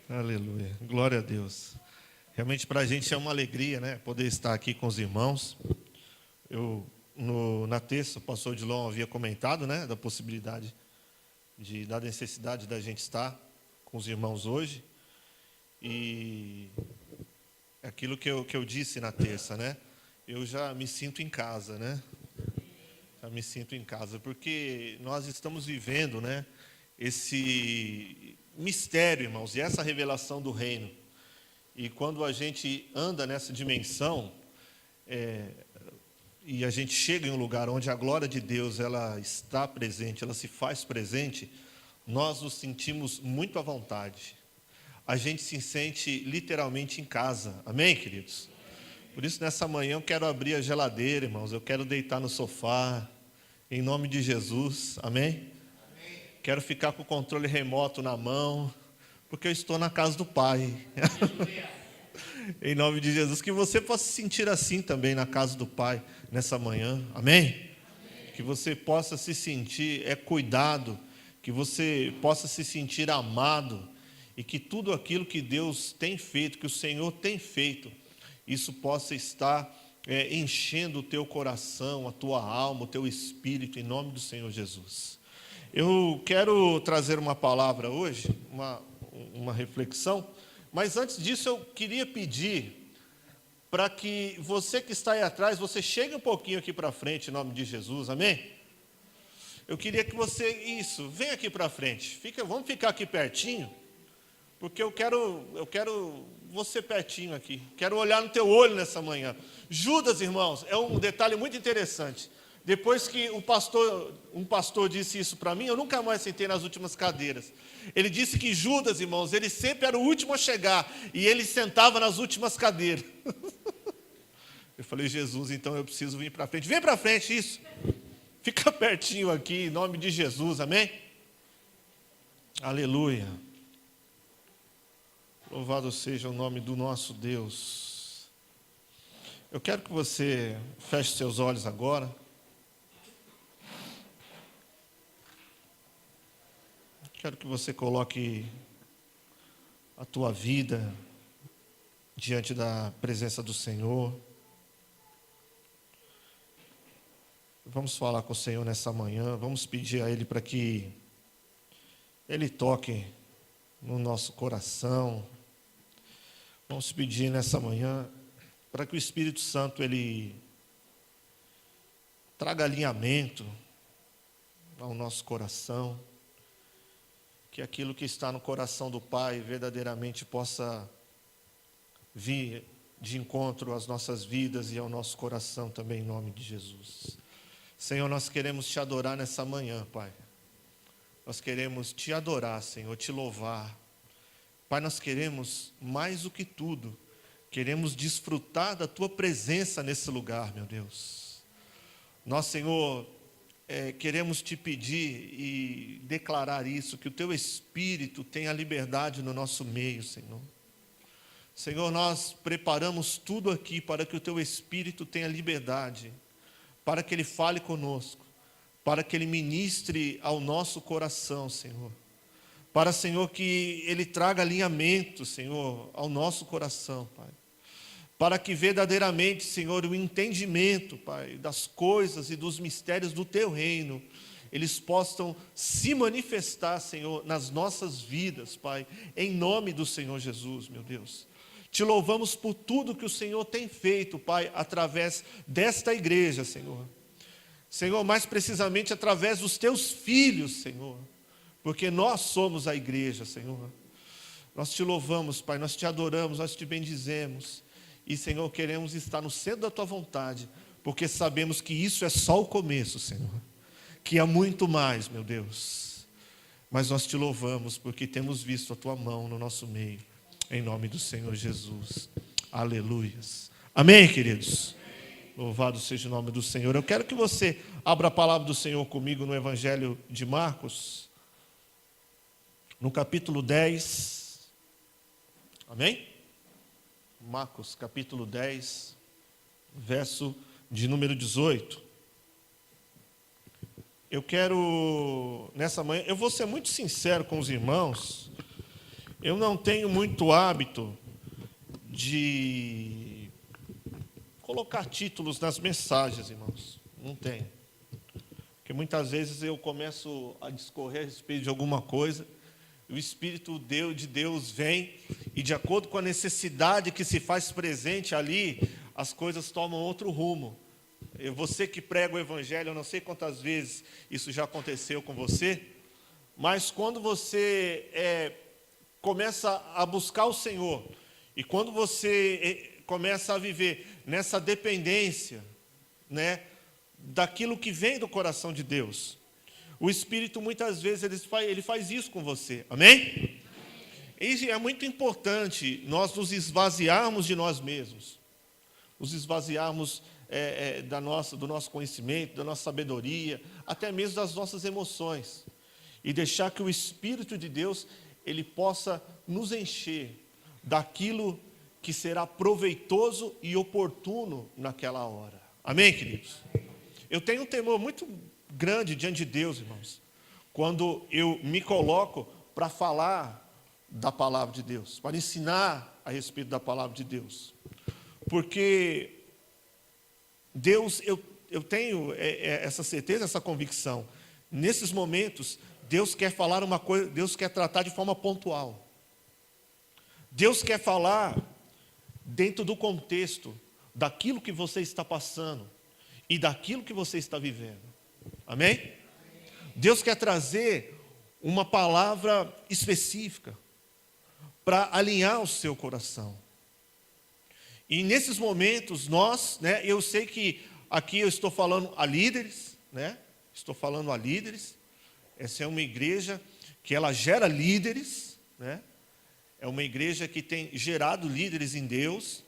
Aleluia. Glória a Deus. Realmente para a gente é uma alegria, né? Poder estar aqui com os irmãos. Na terça, o pastor Odilon havia comentado, né? Da possibilidade, da necessidade da gente estar com os irmãos hoje. E aquilo que eu disse na terça, né? Eu já me sinto em casa, né? Já me sinto em casa, porque nós estamos vivendo, né? Esse mistério, irmãos, e essa revelação do reino. E quando a gente anda nessa dimensão, e a gente chega em um lugar onde a glória de Deus ela está presente, ela se faz presente, nós nos sentimos muito à vontade. A gente se sente literalmente em casa. Amém, queridos? Por isso, nessa manhã, eu quero abrir a geladeira, irmãos. Eu quero deitar no sofá, em nome de Jesus. Amém? Quero ficar com o controle remoto na mão, porque eu estou na casa do Pai. Em nome de Jesus, que você possa se sentir assim também na casa do Pai nessa manhã. Amém? Que você possa se sentir cuidado, que você possa se sentir amado e que tudo aquilo que Deus tem feito, que o Senhor tem feito, isso possa estar enchendo o teu coração, a tua alma, o teu espírito, em nome do Senhor Jesus. Eu quero trazer uma palavra hoje, uma reflexão, mas antes disso eu queria pedir para que você que está aí atrás, você chegue um pouquinho aqui para frente, em nome de Jesus, amém? Eu queria que você, vem aqui para frente, vamos ficar aqui pertinho, porque eu quero você pertinho aqui, quero olhar no teu olho nessa manhã. Judas, irmãos, é um detalhe muito interessante. Depois que um pastor disse isso para mim, eu nunca mais sentei nas últimas cadeiras. Ele disse que Judas, irmãos, ele sempre era o último a chegar, e ele sentava nas últimas cadeiras. Eu falei, Jesus, então eu preciso vir para frente. Vem para frente, isso. Fica pertinho aqui, em nome de Jesus, amém? Aleluia. Louvado seja o nome do nosso Deus. Eu quero que você feche seus olhos agora. Quero que você coloque a tua vida diante da presença do Senhor. Vamos falar com o Senhor nessa manhã. Vamos pedir a Ele para que Ele toque no nosso coração. Vamos pedir nessa manhã para que o Espírito Santo ele traga alinhamento ao nosso coração, que aquilo que está no coração do Pai verdadeiramente possa vir de encontro às nossas vidas e ao nosso coração também, em nome de Jesus. Senhor, nós queremos te adorar nessa manhã, Pai. Nós queremos te adorar, Senhor, te louvar. Pai, nós queremos, mais do que tudo, queremos desfrutar da Tua presença nesse lugar, meu Deus. Nós, Senhor, queremos te pedir e declarar isso, que o Teu Espírito tenha liberdade no nosso meio, Senhor. Senhor, nós preparamos tudo aqui para que o Teu Espírito tenha liberdade, para que Ele fale conosco, para que Ele ministre ao nosso coração, Senhor. Para, Senhor, que Ele traga alinhamento, Senhor, ao nosso coração, Pai. Para que verdadeiramente, Senhor, o entendimento, Pai, das coisas e dos mistérios do Teu reino, eles possam se manifestar, Senhor, nas nossas vidas, Pai, em nome do Senhor Jesus, meu Deus. Te louvamos por tudo que o Senhor tem feito, Pai, através desta igreja, Senhor. Senhor, mais precisamente através dos Teus filhos, Senhor. Porque nós somos a igreja, Senhor. Nós te louvamos, Pai, nós te adoramos, nós te bendizemos. E, Senhor, queremos estar no centro da Tua vontade, porque sabemos que isso é só o começo, Senhor. Que há muito mais, meu Deus. Mas nós te louvamos, porque temos visto a Tua mão no nosso meio. Em nome do Senhor Jesus. Aleluias. Amém, queridos? Louvado seja o nome do Senhor. Eu quero que você abra a palavra do Senhor comigo no Evangelho de Marcos. No capítulo 10, amém? Marcos, capítulo 10, verso de número 18. Eu quero, nessa manhã, eu vou ser muito sincero com os irmãos, Eu não tenho muito hábito de colocar títulos nas mensagens, irmãos. Não tenho. Porque muitas vezes eu começo a discorrer a respeito de alguma coisa, o Espírito de Deus vem, e de acordo com a necessidade que se faz presente ali, as coisas tomam outro rumo. Você que prega o Evangelho, eu não sei quantas vezes isso já aconteceu com você, mas quando você começa a buscar o Senhor, e quando você começa a viver nessa dependência, né, daquilo que vem do coração de Deus, o Espírito muitas vezes ele faz isso com você, amém? E é muito importante nós nos esvaziarmos de nós mesmos, nos esvaziarmos do nosso conhecimento, da nossa sabedoria, até mesmo das nossas emoções, e deixar que o Espírito de Deus ele possa nos encher daquilo que será proveitoso e oportuno naquela hora. Amém, queridos? Eu tenho um temor muito grande diante de Deus, irmãos, quando eu me coloco para falar da palavra de Deus, para ensinar a respeito da palavra de Deus. Porque Deus, eu tenho essa certeza, essa convicção. Nesses momentos, Deus quer falar uma coisa, Deus quer tratar de forma pontual. Deus quer falar dentro do contexto daquilo que você está passando e daquilo que você está vivendo. Amém? Deus quer trazer uma palavra específica para alinhar o seu coração. E nesses momentos nós, eu sei que aqui eu estou falando a líderes, estou falando a líderes. Essa é uma igreja que ela gera líderes, é uma igreja que tem gerado líderes em Deus,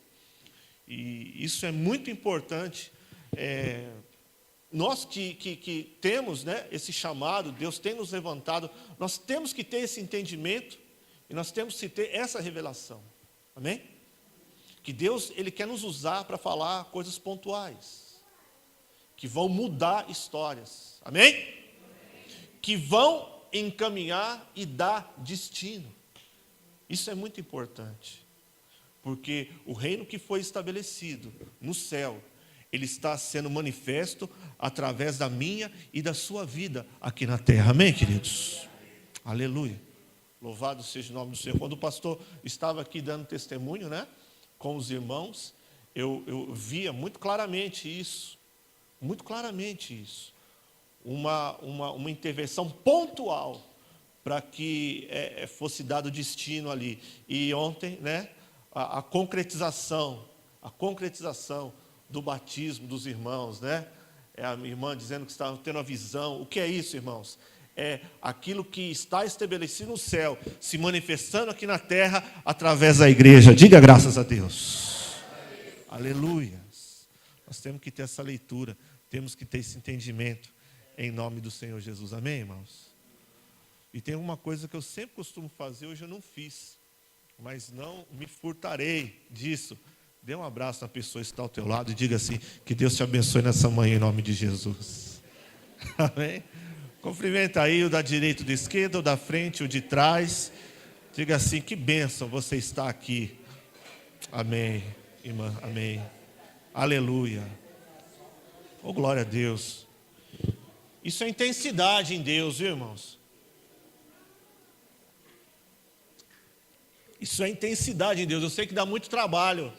e isso é muito importante. Nós que temos esse chamado, Deus tem nos levantado, nós temos que ter esse entendimento, e nós temos que ter essa revelação, amém? Que Deus ele quer nos usar para falar coisas pontuais, que vão mudar histórias, amém? Que vão encaminhar e dar destino. Isso é muito importante, porque o reino que foi estabelecido no céu, ele está sendo manifesto através da minha e da sua vida aqui na terra, amém, queridos? Aleluia, louvado seja o nome do Senhor. Quando o pastor estava aqui dando testemunho, com os irmãos, eu via muito claramente isso, uma intervenção pontual para que fosse dado destino ali. E ontem, a concretização do batismo dos irmãos, a minha irmã dizendo que estava tendo a visão. O que é isso, irmãos? É aquilo que está estabelecido no céu, se manifestando aqui na terra, através da igreja. Diga graças a Deus. Aleluia. Nós temos que ter essa leitura, temos que ter esse entendimento, em nome do Senhor Jesus. Amém, irmãos? E tem uma coisa que eu sempre costumo fazer, hoje eu não fiz, mas não me furtarei disso. Dê um abraço na pessoa que está ao teu lado e diga assim, que Deus te abençoe nessa manhã, em nome de Jesus. Amém? Cumprimenta aí o da direita, o da esquerda, o da frente, o de trás. Diga assim, que bênção você está aqui. Amém, irmã, amém. Aleluia. Oh, glória a Deus. Isso é intensidade em Deus, viu, irmãos? Isso é intensidade em Deus. Eu sei que dá muito trabalho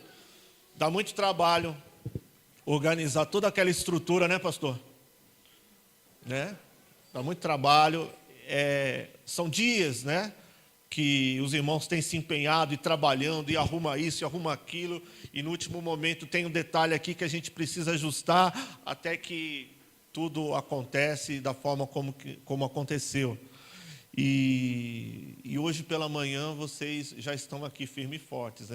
organizar toda aquela estrutura, pastor? Dá muito trabalho. São dias, que os irmãos têm se empenhado e trabalhando, e arruma isso, e arruma aquilo, e no último momento tem um detalhe aqui que a gente precisa ajustar, até que tudo acontece da forma como aconteceu. E hoje pela manhã vocês já estão aqui firmes e fortes,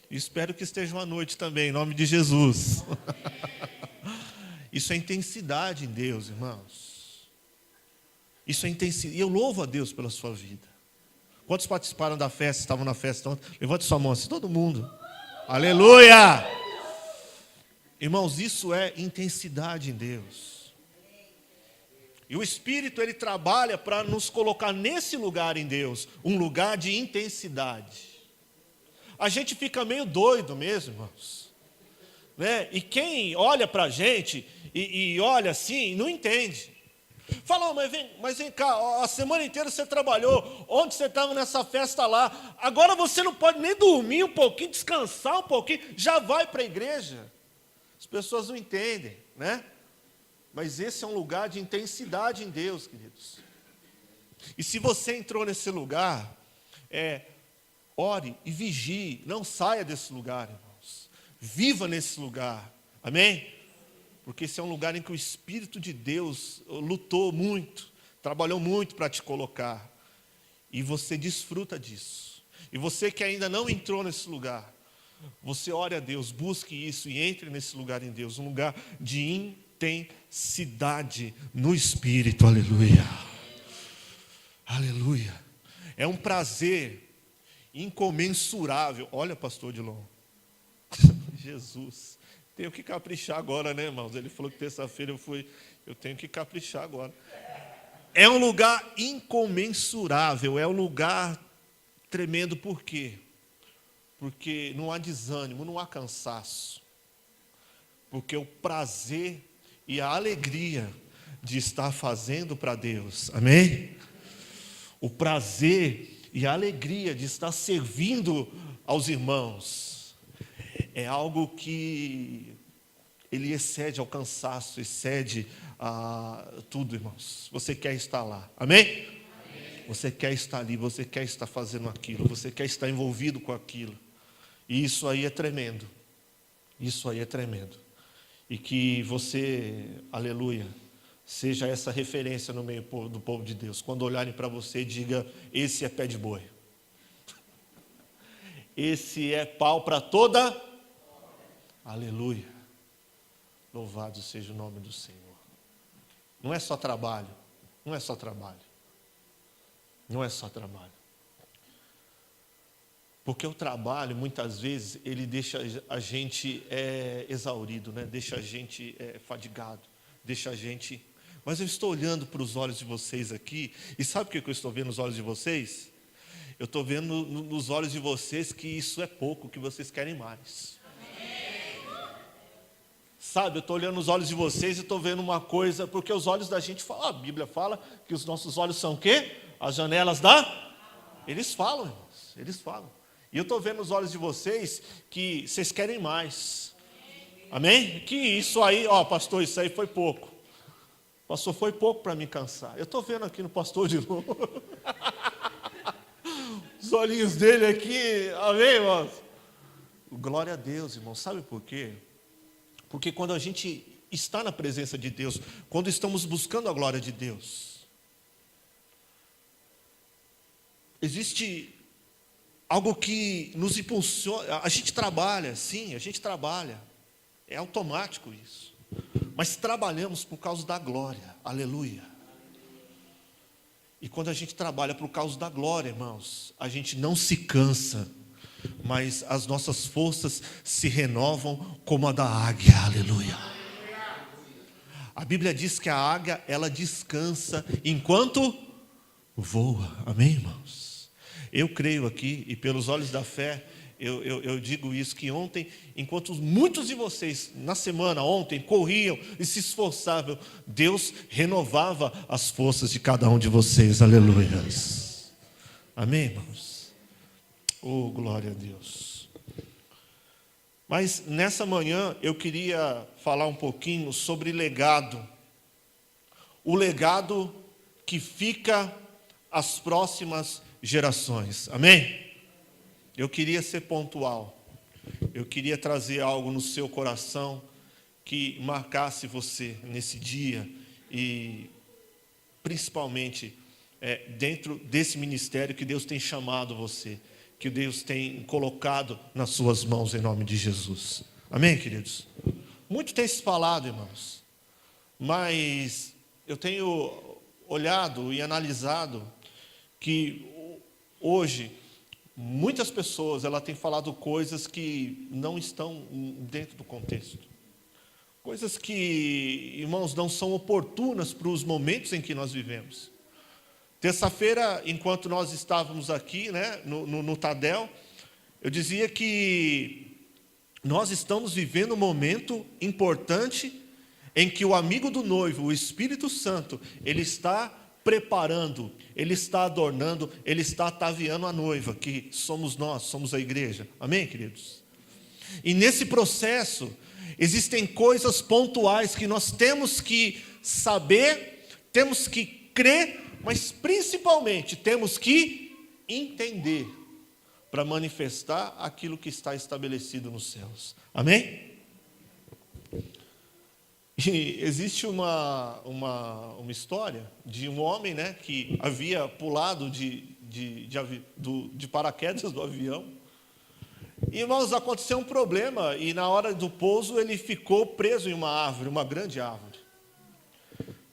Espero que estejam à noite também, em nome de Jesus. Isso é intensidade em Deus, irmãos. Isso é intensidade. E eu louvo a Deus pela sua vida. Quantos participaram da festa, estavam na festa ontem? Levante sua mão assim, todo mundo. Aleluia! Irmãos, isso é intensidade em Deus. E o Espírito, ele trabalha para nos colocar nesse lugar em Deus, um lugar de intensidade. A gente fica meio doido mesmo, irmãos, né? E quem olha para a gente e olha assim, não entende. Fala, mas vem cá, a semana inteira você trabalhou, onde você estava nessa festa lá, agora você não pode nem dormir um pouquinho, descansar um pouquinho, já vai para a igreja. As pessoas não entendem, né? Mas esse é um lugar de intensidade em Deus, queridos. E se você entrou nesse lugar, ore e vigie, não saia desse lugar, irmãos. Viva nesse lugar, amém? Porque esse é um lugar em que o Espírito de Deus lutou muito, trabalhou muito para te colocar. E você desfruta disso. E você que ainda não entrou nesse lugar, você ore a Deus, busque isso e entre nesse lugar em Deus, um lugar de intensidade no Espírito, aleluia. Aleluia. É um prazer incomensurável. Olha, pastor Dilon. Jesus. Tenho que caprichar agora, né, irmãos? Ele falou que terça-feira eu tenho que caprichar agora. É um lugar incomensurável, é um lugar tremendo, por quê? Porque não há desânimo, não há cansaço. Porque o prazer e a alegria de estar fazendo para Deus, amém? O prazer e a alegria de estar servindo aos irmãos é algo que ele excede ao cansaço, excede a tudo, irmãos. Você quer estar lá, amém? Você quer estar ali, você quer estar fazendo aquilo, você quer estar envolvido com aquilo. E isso aí é tremendo. Isso aí é tremendo. E que você, aleluia, seja essa referência no meio do povo de Deus. Quando olharem para você, diga: esse é pé de boi. Esse é pau para toda. Aleluia. Louvado seja o nome do Senhor. Não é só trabalho. Não é só trabalho. Não é só trabalho. Porque o trabalho, muitas vezes, ele deixa a gente exaurido, né? Deixa a gente fadigado, deixa a gente... Mas eu estou olhando para os olhos de vocês aqui, e sabe o que eu estou vendo nos olhos de vocês? Eu estou vendo nos olhos de vocês que isso é pouco, que vocês querem mais. Sabe, eu estou olhando nos olhos de vocês e estou vendo uma coisa, porque os olhos da gente falam, a Bíblia fala que os nossos olhos são o quê? As janelas da... Eles falam, irmãos, eles falam. E eu estou vendo nos olhos de vocês que vocês querem mais. Amém? Que isso aí, pastor, isso aí foi pouco. Pastor, foi pouco para me cansar. Eu estou vendo aqui no pastor de novo. Os olhinhos dele aqui, amém, irmãos? Glória a Deus, irmão. Sabe por quê? Porque quando a gente está na presença de Deus, quando estamos buscando a glória de Deus, existe algo que nos impulsiona. A gente trabalha, sim, a gente trabalha. É automático isso. Mas trabalhamos por causa da glória. Aleluia. E quando a gente trabalha por causa da glória, irmãos, a gente não se cansa, mas as nossas forças se renovam como a da águia. Aleluia. A Bíblia diz que a águia, ela descansa enquanto voa. Amém, irmãos? Eu creio aqui, e pelos olhos da fé, eu digo isso, que ontem, enquanto muitos de vocês, na semana, ontem, corriam e se esforçavam, Deus renovava as forças de cada um de vocês. Aleluia. Amém, irmãos? Oh, glória a Deus. Mas nessa manhã eu queria falar um pouquinho sobre legado. O legado que fica às próximas gerações. Amém? Eu queria ser pontual. Eu queria trazer algo no seu coração que marcasse você nesse dia e principalmente dentro desse ministério que Deus tem chamado você, que Deus tem colocado nas suas mãos em nome de Jesus. Amém, queridos? Muito tem se falado, irmãos, mas eu tenho olhado e analisado que hoje muitas pessoas têm falado coisas que não estão dentro do contexto. Coisas que, irmãos, não são oportunas para os momentos em que nós vivemos. Terça-feira, enquanto nós estávamos aqui, né, no Tadel, eu dizia que nós estamos vivendo um momento importante em que o amigo do noivo, o Espírito Santo, ele está preparando, ele está adornando, ele está ataviando a noiva, que somos nós, somos a igreja. Amém, queridos? E nesse processo, existem coisas pontuais que nós temos que saber, temos que crer, mas principalmente temos que entender para manifestar aquilo que está estabelecido nos céus. Amém? E existe uma história de um homem, né, que havia pulado de paraquedas do avião. E, irmãos, aconteceu um problema, e na hora do pouso ele ficou preso em uma árvore, uma grande árvore.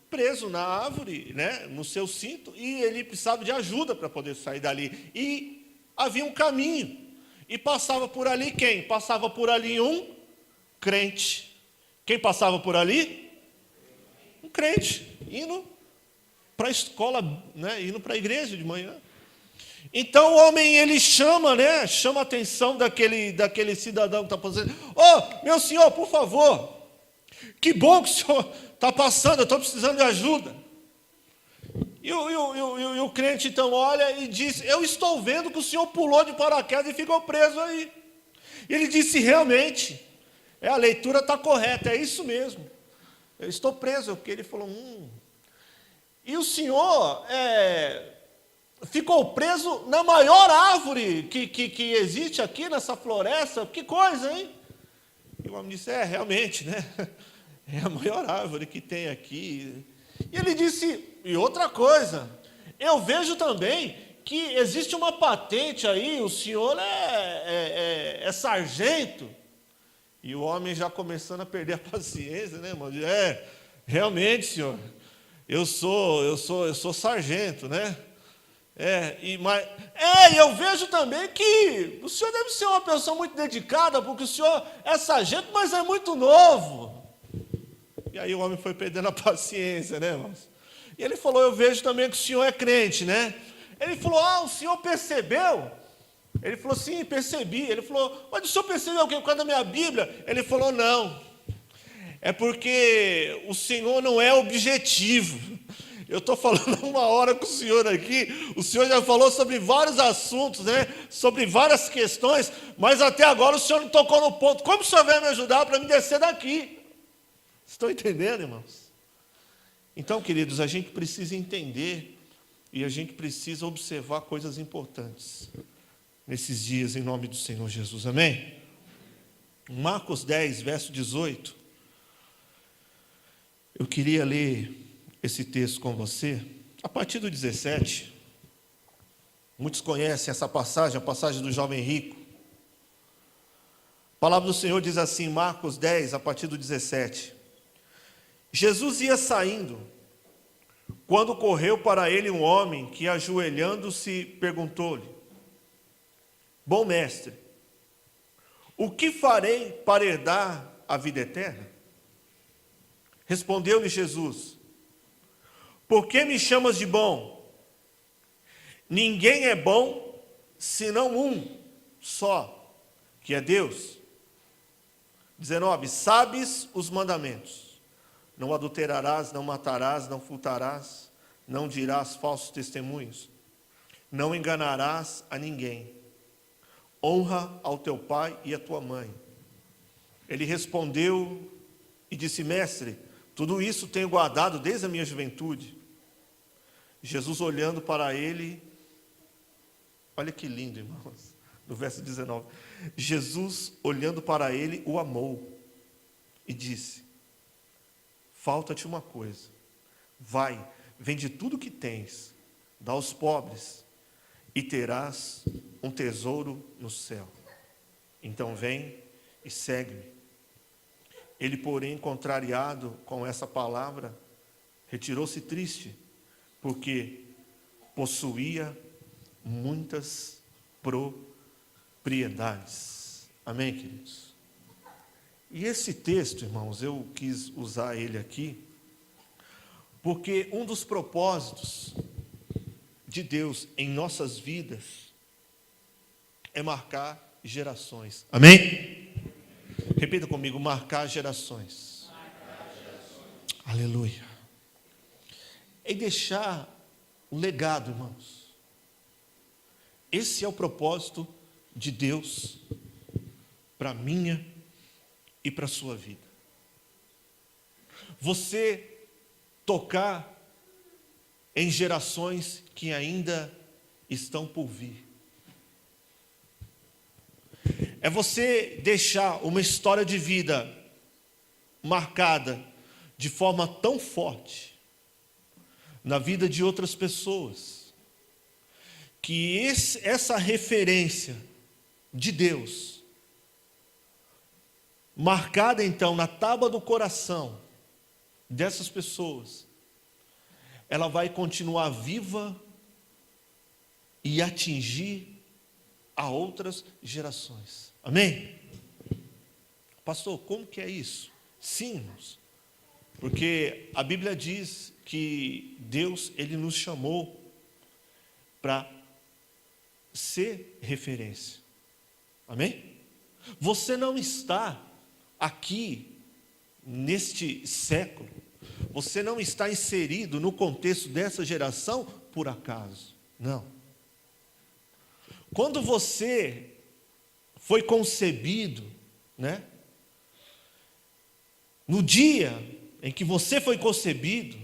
Preso na árvore, né, no seu cinto, e ele precisava de ajuda para poder sair dali. E havia um caminho, e passava por ali quem? Passava por ali um crente. Quem passava por ali? Um crente, indo para a escola, né, indo para a igreja de manhã. Então o homem, ele chama, né, chama a atenção daquele cidadão que está passando. Ô, meu senhor, por favor, que bom que o senhor está passando, eu estou precisando de ajuda. E o crente então olha e diz, eu estou vendo que o senhor pulou de paraquedas e ficou preso aí. E ele disse, realmente, a leitura está correta, é isso mesmo. Eu estou preso, porque ele falou, E o senhor ficou preso na maior árvore que existe aqui nessa floresta, que coisa, hein? E o homem disse, realmente, né? É a maior árvore que tem aqui. E ele disse, e outra coisa, eu vejo também que existe uma patente aí, o senhor é sargento. E o homem já começando a perder a paciência, né, irmão? Realmente, senhor, eu sou sargento, né? Eu vejo também que o senhor deve ser uma pessoa muito dedicada, porque o senhor é sargento, mas é muito novo. E aí o homem foi perdendo a paciência, né, irmãos? E ele falou, eu vejo também que o senhor é crente, né? Ele falou, o senhor percebeu? Ele falou, sim, percebi. Ele falou, mas o senhor percebeu o que por causa da minha Bíblia? Ele falou, não. É porque o Senhor não é objetivo. Eu estou falando uma hora com o senhor aqui, o senhor já falou sobre vários assuntos, né? Sobre várias questões, mas até agora o senhor não tocou no ponto. Como o senhor vai me ajudar para me descer daqui? Estão entendendo, irmãos? Então, queridos, a gente precisa entender e a gente precisa observar coisas importantes nesses dias, em nome do Senhor Jesus, amém? Marcos 10, verso 18. Eu queria ler esse texto com você, a partir do 17. Muitos conhecem essa passagem, a passagem do jovem rico. A palavra do Senhor diz assim, Marcos 10, a partir do 17. Jesus ia saindo, quando correu para ele um homem que, ajoelhando-se, perguntou-lhe, bom mestre, o que farei para herdar a vida eterna? Respondeu-lhe Jesus, por que me chamas de bom? Ninguém é bom, senão um só, que é Deus. 19, sabes os mandamentos, não adulterarás, não matarás, não furtarás, não dirás falsos testemunhos, não enganarás a ninguém, honra ao teu pai e à tua mãe. Ele respondeu e disse, mestre, tudo isso tenho guardado desde a minha juventude. Jesus olhando para ele, olha que lindo, irmãos, no verso 19. Jesus olhando para ele, o amou e disse, falta-te uma coisa, vai, vende tudo que tens, dá aos pobres e terás um tesouro no céu. Então vem e segue-me. Ele, porém, contrariado com essa palavra, retirou-se triste, porque possuía muitas propriedades. Amém, queridos? E esse texto, irmãos, eu quis usar ele aqui, porque um dos propósitos de Deus em nossas vidas é marcar gerações. Amém? Repita comigo, marcar gerações. Aleluia. É deixar um legado, irmãos. Esse é o propósito de Deus para a minha e para a sua vida. Você tocar em gerações que ainda estão por vir. É você deixar uma história de vida marcada de forma tão forte na vida de outras pessoas, que essa referência de Deus, marcada então na tábua do coração dessas pessoas, ela vai continuar viva e atingir a outras gerações. Amém? Pastor, como que é isso? Sim, irmãos. Porque a Bíblia diz que Deus, Ele nos chamou para ser referência. Amém? Você não está aqui neste século, você não está inserido no contexto dessa geração por acaso. Não. Quando você foi concebido, né? No dia em que você foi concebido,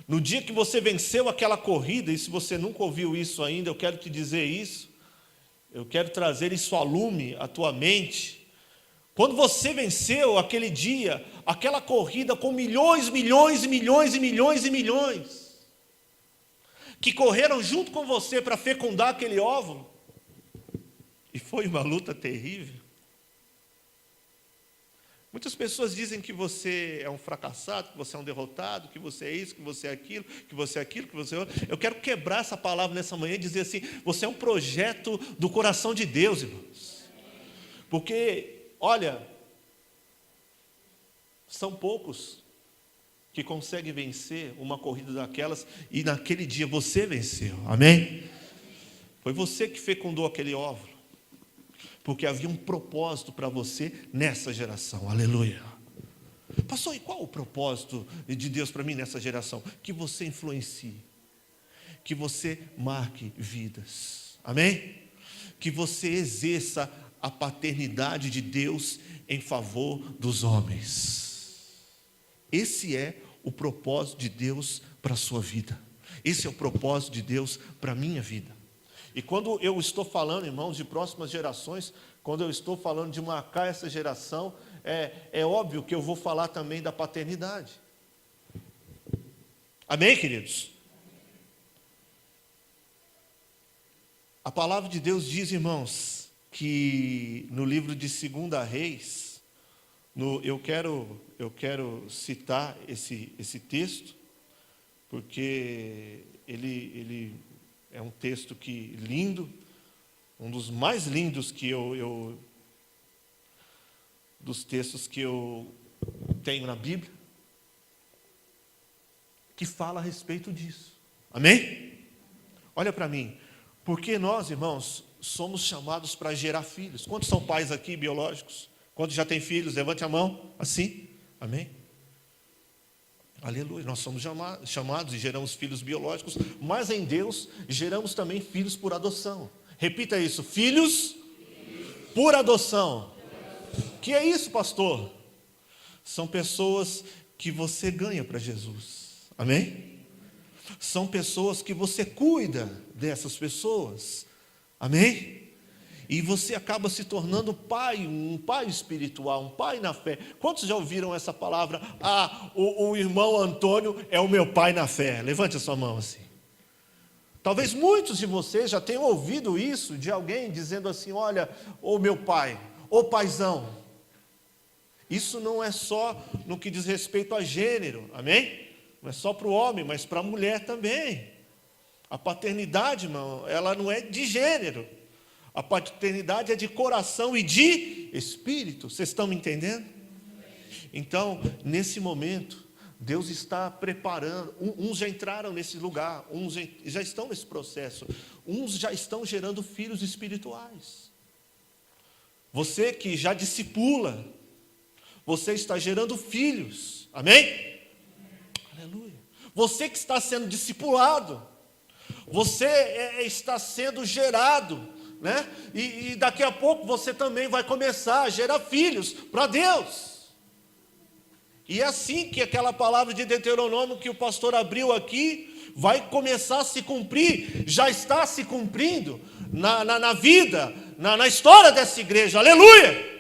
no dia que você venceu aquela corrida, e se você nunca ouviu isso ainda, eu quero te dizer isso, eu quero trazer isso a lume, à tua mente. Quando você venceu aquele dia, aquela corrida com milhões, milhões e milhões e milhões e milhões, que correram junto com você para fecundar aquele óvulo, e foi uma luta terrível. Muitas pessoas dizem que você é um fracassado, que você é um derrotado, que você é isso, que você é aquilo, que você é aquilo, que você é outro. Eu quero quebrar essa palavra nessa manhã e dizer assim: você é um projeto do coração de Deus, irmãos. Porque, olha, são poucos que conseguem vencer uma corrida daquelas, e naquele dia você venceu. Amém? Foi você que fecundou aquele óvulo, porque havia um propósito para você nessa geração. Aleluia. Pastor, e qual o propósito de Deus para mim nessa geração? Que você influencie, que você marque vidas. Amém? Que você exerça a paternidade de Deus em favor dos homens. Esse é o propósito de Deus para a sua vida. Esse é o propósito de Deus para a minha vida. E quando eu estou falando, irmãos, de próximas gerações, quando eu estou falando de marcar essa geração, é óbvio que eu vou falar também da paternidade. Amém, queridos? A palavra de Deus diz, irmãos, que no livro de 2 Reis, eu quero citar esse texto, porque ele é um texto lindo, um dos mais lindos dos textos que eu tenho na Bíblia, que fala a respeito disso. Amém? Olha para mim, porque nós, irmãos, somos chamados para gerar filhos. Quantos são pais aqui biológicos? Quantos já têm filhos? Levante a mão, assim. Amém? Aleluia, nós somos chamados e geramos filhos biológicos, mas em Deus geramos também filhos por adoção. Repita isso: filhos por adoção. Que é isso, pastor? São pessoas que você ganha para Jesus. Amém? São pessoas que você cuida dessas pessoas. Amém? E você acaba se tornando pai, um pai espiritual, um pai na fé. Quantos já ouviram essa palavra? O irmão Antônio é o meu pai na fé. Levante a sua mão assim. Talvez muitos de vocês já tenham ouvido isso de alguém dizendo assim: olha, ô meu pai, ô paizão. Isso não é só no que diz respeito a gênero, amém? Não é só para o homem, mas para a mulher também. A paternidade, irmão, ela não é de gênero. A paternidade é de coração e de espírito. Vocês estão me entendendo? Então, nesse momento, Deus está preparando, uns já entraram nesse lugar, uns já estão nesse processo, uns já estão gerando filhos espirituais. Você que já discipula, você está gerando filhos, amém? Aleluia. Você que está sendo discipulado, você está sendo gerado, né? E daqui a pouco você também vai começar a gerar filhos para Deus. E é assim que aquela palavra de Deuteronômio que o pastor abriu aqui, vai começar a se cumprir, já está se cumprindo na vida, na história dessa igreja, aleluia!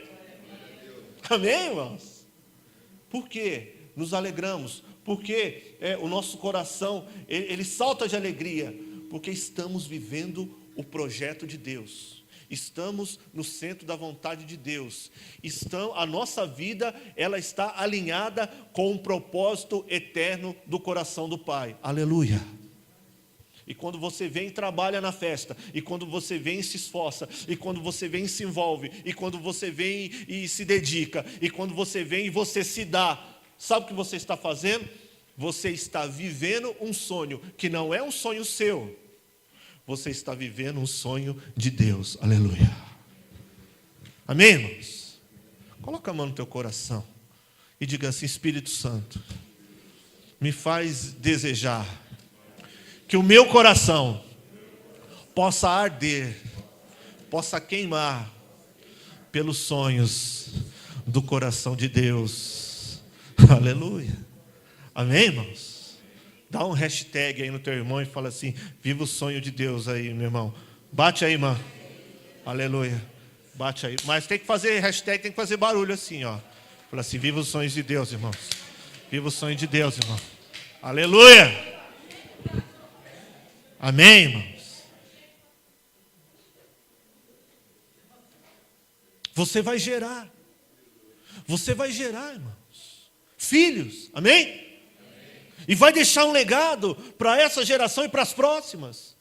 Amém, irmãos? Por quê? Nos alegramos, porque o nosso coração, ele salta de alegria, porque estamos vivendo o projeto de Deus. Estamos no centro da vontade de Deus. A nossa vida, ela está alinhada com o propósito eterno do coração do Pai. Aleluia. E quando você vem e trabalha na festa, e quando você vem e se esforça, e quando você vem e se envolve, e quando você vem e se dedica, e quando você vem e você se dá, sabe o que você está fazendo? Você está vivendo um sonho que não é um sonho seu. Você está vivendo um sonho de Deus. Aleluia. Amém, irmãos? Coloca a mão no teu coração e diga assim: Espírito Santo, me faz desejar que o meu coração possa arder, possa queimar pelos sonhos do coração de Deus. Aleluia. Amém, irmãos? Dá um hashtag aí no teu irmão e fala assim: viva o sonho de Deus aí, meu irmão. Bate aí, irmão. Aleluia. Bate aí. Mas tem que fazer hashtag, tem que fazer barulho assim, ó. Fala assim: viva os sonhos de Deus, irmãos. Viva o sonho de Deus, irmão. Aleluia. Amém, irmãos? Você vai gerar. Você vai gerar, irmãos. Filhos. Amém? E vai deixar um legado para essa geração e para as próximas.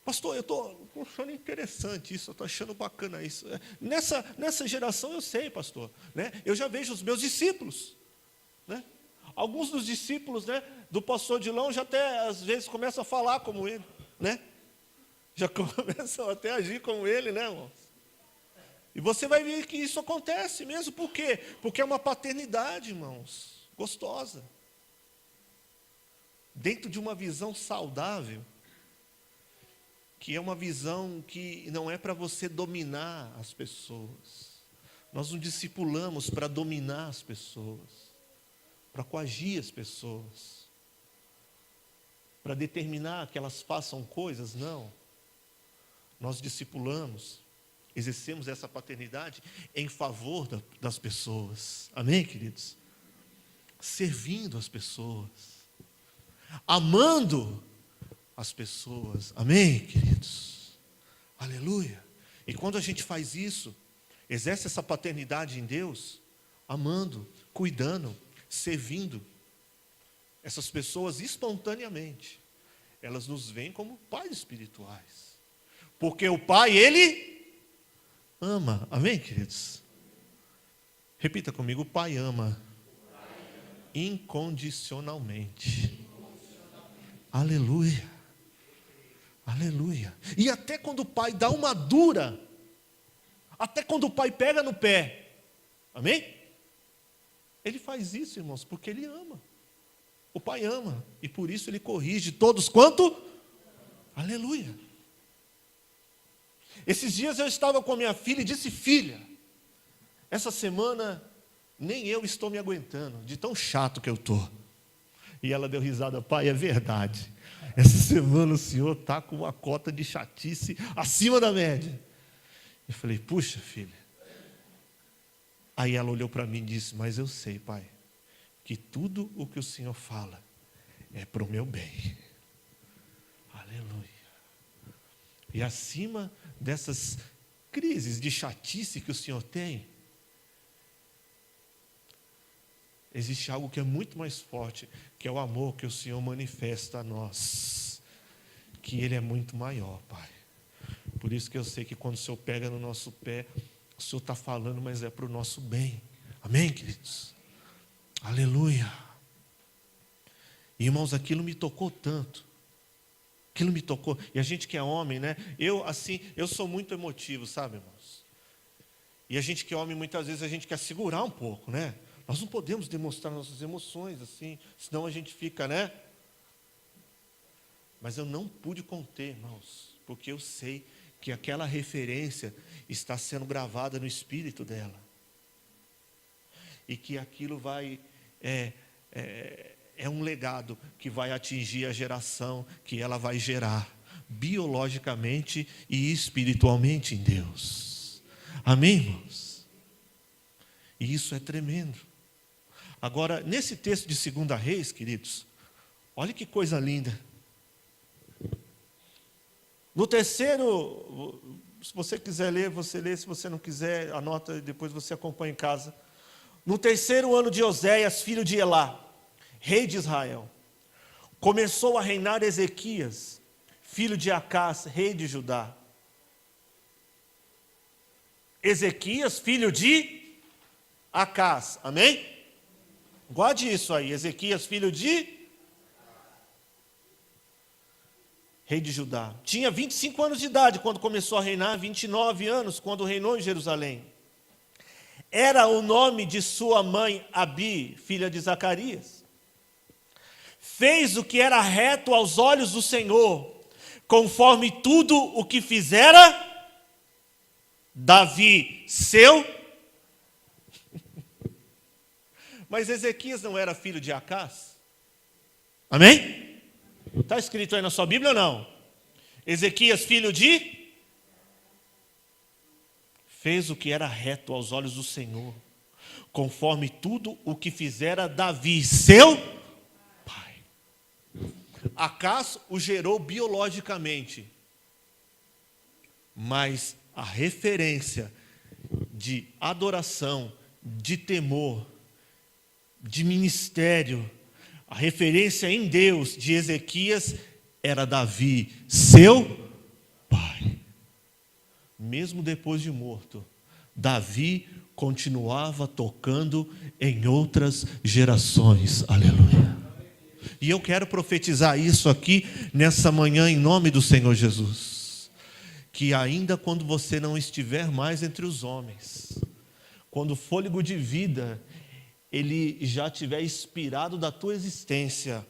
Pastor, eu estou achando interessante isso, eu estou achando bacana isso. Nessa geração eu sei, pastor, né? Eu já vejo os meus discípulos, né? Alguns dos discípulos, né, do pastor Dilão já até às vezes começam a falar como ele, né? Já começam até a agir como ele, né, irmãos? E você vai ver que isso acontece mesmo. Por quê? Porque é uma paternidade, irmãos, gostosa, dentro de uma visão saudável, que é uma visão que não é para você dominar as pessoas. Nós não discipulamos para dominar as pessoas, para coagir as pessoas, para determinar que elas façam coisas, não. Nós discipulamos, exercemos essa paternidade em favor das pessoas. Amém, queridos? Servindo as pessoas, amando as pessoas. Amém, queridos? Aleluia. E quando a gente faz isso, exerce essa paternidade em Deus, amando, cuidando, servindo essas pessoas espontaneamente, elas nos veem como pais espirituais, porque o Pai, Ele ama. Amém, queridos? Repita comigo: o Pai ama incondicionalmente. Aleluia. Aleluia. E até quando o pai dá uma dura, até quando o pai pega no pé, amém? Ele faz isso, irmãos, porque ele ama. O pai ama, e por isso ele corrige todos quanto? Aleluia. Esses dias eu estava com a minha filha e disse: filha, essa semana nem eu estou me aguentando, de tão chato que eu estou. E ela deu risada: pai, é verdade. Essa semana o senhor está com uma cota de chatice acima da média. Eu falei: puxa, filha. Aí ela olhou para mim e disse: mas eu sei, pai, que tudo o que o senhor fala é para o meu bem. Aleluia. E acima dessas crises de chatice que o senhor tem, existe algo que é muito mais forte, que é o amor que o Senhor manifesta a nós, que Ele é muito maior, Pai. Por isso que eu sei que quando o Senhor pega no nosso pé, O Senhor está falando, mas é para o nosso bem. Amém, queridos? Aleluia. Irmãos, aquilo me tocou tanto. Aquilo me tocou. E a gente que é homem, né? Eu sou muito emotivo, sabe, irmãos? E a gente que é homem, muitas vezes a gente quer segurar um pouco, né? Nós não podemos demonstrar nossas emoções assim, senão a gente fica, né? Mas eu não pude conter, irmãos, porque eu sei que aquela referência está sendo gravada no espírito dela. E que aquilo vai, é um legado que vai atingir a geração que ela vai gerar, biologicamente e espiritualmente em Deus. Amém, irmãos? E isso é tremendo. Agora, nesse texto de 2 Reis, queridos, olha que coisa linda. No terceiro, se você quiser ler, você lê, se você não quiser, anota e depois você acompanha em casa. No terceiro ano de Oséias, filho de Elá, rei de Israel, começou a reinar Ezequias, filho de Acás, rei de Judá. Ezequias, filho de Acás, amém? Guarde isso aí, Ezequias, filho de rei de Judá. Tinha 25 anos de idade quando começou a reinar, 29 anos quando reinou em Jerusalém. Era o nome de sua mãe Abi, filha de Zacarias. Fez o que era reto aos olhos do Senhor, conforme tudo o que fizera Davi, seu. Mas Ezequias não era filho de Acás? Amém? Está escrito aí na sua Bíblia ou não? Ezequias, filho de? Fez o que era reto aos olhos do Senhor, conforme tudo o que fizera Davi, seu pai. Acás o gerou biologicamente, mas a referência de adoração, de temor, de ministério, a referência em Deus de Ezequias era Davi, seu pai. Mesmo depois de morto, Davi continuava tocando em outras gerações. Aleluia. E eu quero profetizar isso aqui nessa manhã em nome do Senhor Jesus. Que ainda quando você não estiver mais entre os homens, quando o fôlego de vida ele já tiver expirado da tua existência,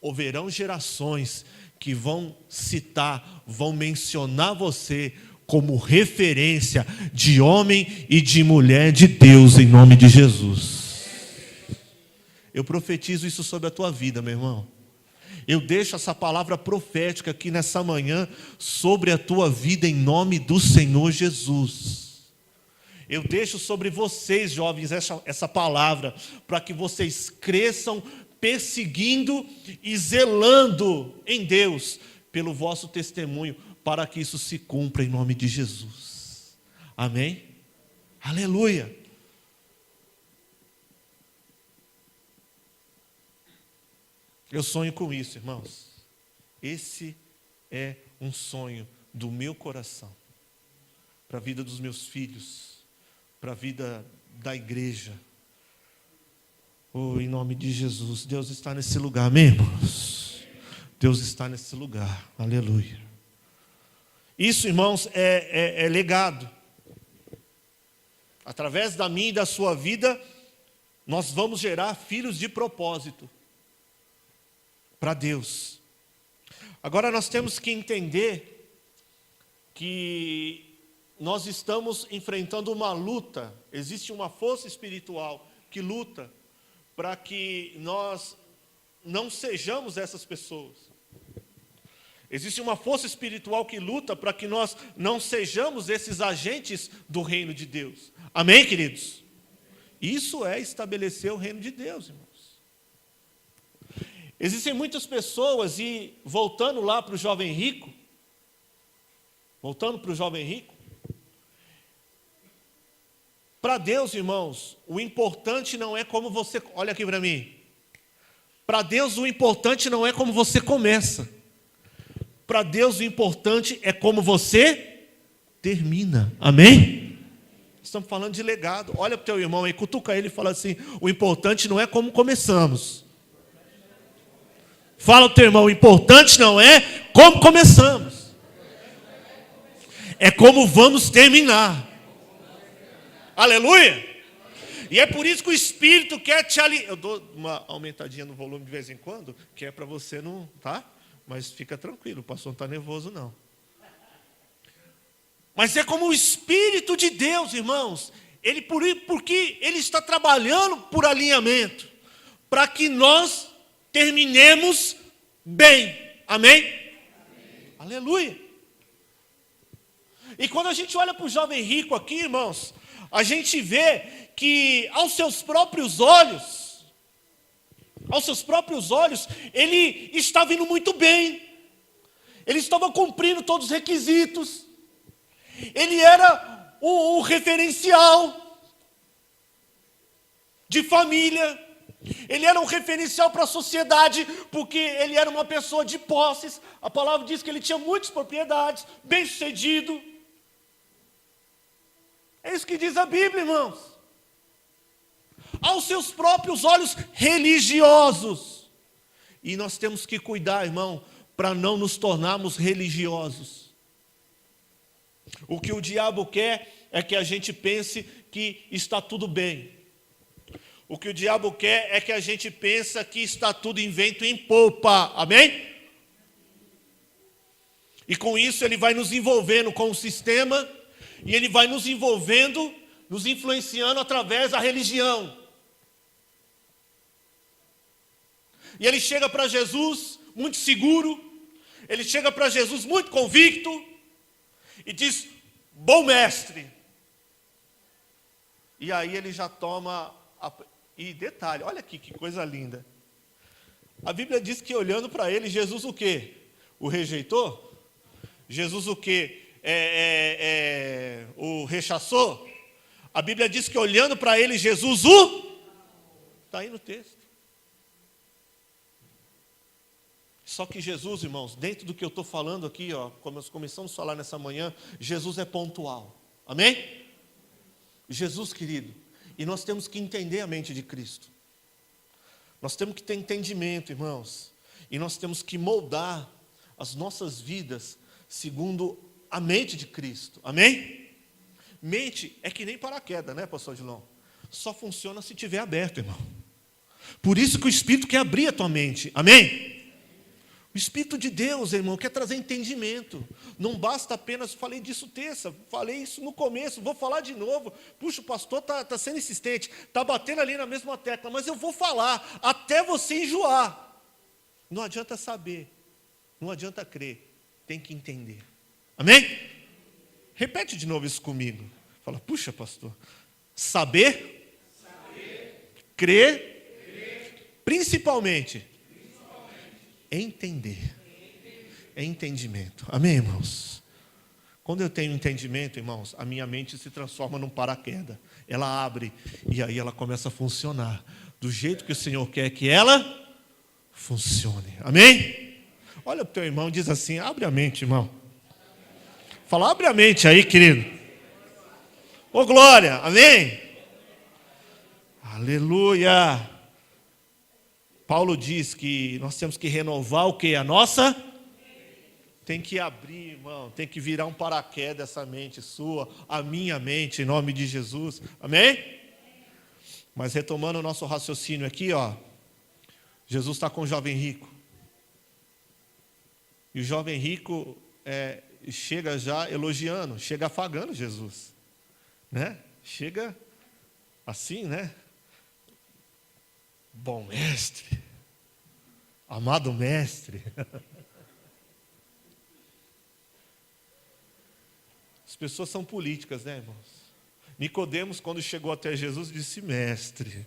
houverão gerações que vão citar, vão mencionar você como referência de homem e de mulher de Deus, em nome de Jesus. Eu profetizo isso sobre a tua vida, meu irmão. Eu deixo essa palavra profética aqui nessa manhã sobre a tua vida, em nome do Senhor Jesus. Eu deixo sobre vocês, jovens, essa palavra, para que vocês cresçam perseguindo e zelando em Deus pelo vosso testemunho, para que isso se cumpra em nome de Jesus. Amém? Aleluia! Eu sonho com isso, irmãos. Esse é um sonho do meu coração, para a vida dos meus filhos, para a vida da igreja. Oh, em nome de Jesus, Deus está nesse lugar, amém, irmãos? Deus está nesse lugar, aleluia. Isso, irmãos, é legado. Através da minha e da sua vida, nós vamos gerar filhos de propósito para Deus. Agora nós temos que entender que nós estamos enfrentando uma luta. Existe uma força espiritual que luta para que nós não sejamos essas pessoas. Existe uma força espiritual que luta para que nós não sejamos esses agentes do reino de Deus. Amém, queridos? Isso é estabelecer o reino de Deus, irmãos. Existem muitas pessoas, e voltando lá para o jovem rico, para Deus, irmãos, o importante não é como você... Olha aqui para mim. Para Deus, o importante não é como você começa. Para Deus, o importante é como você termina. Amém? Estamos falando de legado. Olha para o teu irmão aí, cutuca ele e fala assim: o importante não é como começamos. Fala para o teu irmão: o importante não é como começamos, é como vamos terminar. Aleluia! E é por isso que o Espírito quer te aliviar. Eu dou uma aumentadinha no volume de vez em quando, que é para você não, tá? Mas fica tranquilo, o pastor não está nervoso não. Mas é como o Espírito de Deus, irmãos, porque Ele está trabalhando por alinhamento, para que nós terminemos bem. Amém? Amém. Aleluia. E quando a gente olha para o jovem rico aqui, irmãos, a gente vê que aos seus próprios olhos, ele estava indo muito bem. Ele estava cumprindo todos os requisitos. Ele era o referencial de família. Ele era um referencial para a sociedade, porque ele era uma pessoa de posses. A palavra diz que ele tinha muitas propriedades, bem-sucedido. É isso que diz a Bíblia, irmãos. Aos seus próprios olhos religiosos. E nós temos que cuidar, irmão, para não nos tornarmos religiosos. O que o diabo quer é que a gente pense que está tudo bem. O que o diabo quer é que a gente pense que está tudo em vento e em popa. Amém? E com isso ele vai nos envolvendo com o sistema, e ele vai nos envolvendo, nos influenciando através da religião. E ele chega para Jesus muito seguro, ele chega para Jesus muito convicto, e diz: bom mestre. E aí ele já toma... E detalhe, olha aqui que coisa linda. A Bíblia diz que olhando para ele, Jesus o quê? O rejeitou? Jesus o quê? O rechaçou? A Bíblia diz que olhando para ele, Jesus o... Está aí no texto. Só que Jesus, irmãos, dentro do que eu estou falando aqui, ó, como nós começamos a falar nessa manhã, Jesus é pontual. Amém? Jesus, querido, e nós temos que entender a mente de Cristo. Nós temos que ter entendimento, irmãos. E nós temos que moldar as nossas vidas segundo a mente de Cristo. Amém? Mente é que nem paraquedas, né, pastor Dilon? Só funciona se estiver aberto, irmão. Por isso que o Espírito quer abrir a tua mente. Amém? O Espírito de Deus, irmão, quer trazer entendimento. Não basta apenas, falei disso terça, falei isso no começo, vou falar de novo. Puxa, o pastor está sendo insistente, está batendo ali na mesma tecla, mas eu vou falar até você enjoar. Não adianta saber, não adianta crer, tem que entender. Amém? Repete de novo isso comigo. Fala: puxa, pastor, saber, crer, principalmente entender. É entendimento. Amém, irmãos? Quando eu tenho entendimento, irmãos, a minha mente se transforma num paraquedas. Ela abre e aí ela começa a funcionar do jeito que o Senhor quer que ela funcione. Amém? Olha para o teu irmão e diz assim: abre a mente, irmão. Fala: abre a mente aí, querido. Ô, glória. Amém? Aleluia. Paulo diz que nós temos que renovar o que? A nossa? Tem que abrir, irmão. Tem que virar um paraquedas essa mente sua, a minha mente, em nome de Jesus. Amém? Mas retomando o nosso raciocínio aqui, ó. Jesus está com o jovem rico. E o jovem rico chega já elogiando, chega afagando Jesus. Né? Chega assim, né? Bom mestre, amado mestre. As pessoas são políticas, né, irmãos? Nicodemos, quando chegou até Jesus, disse: mestre,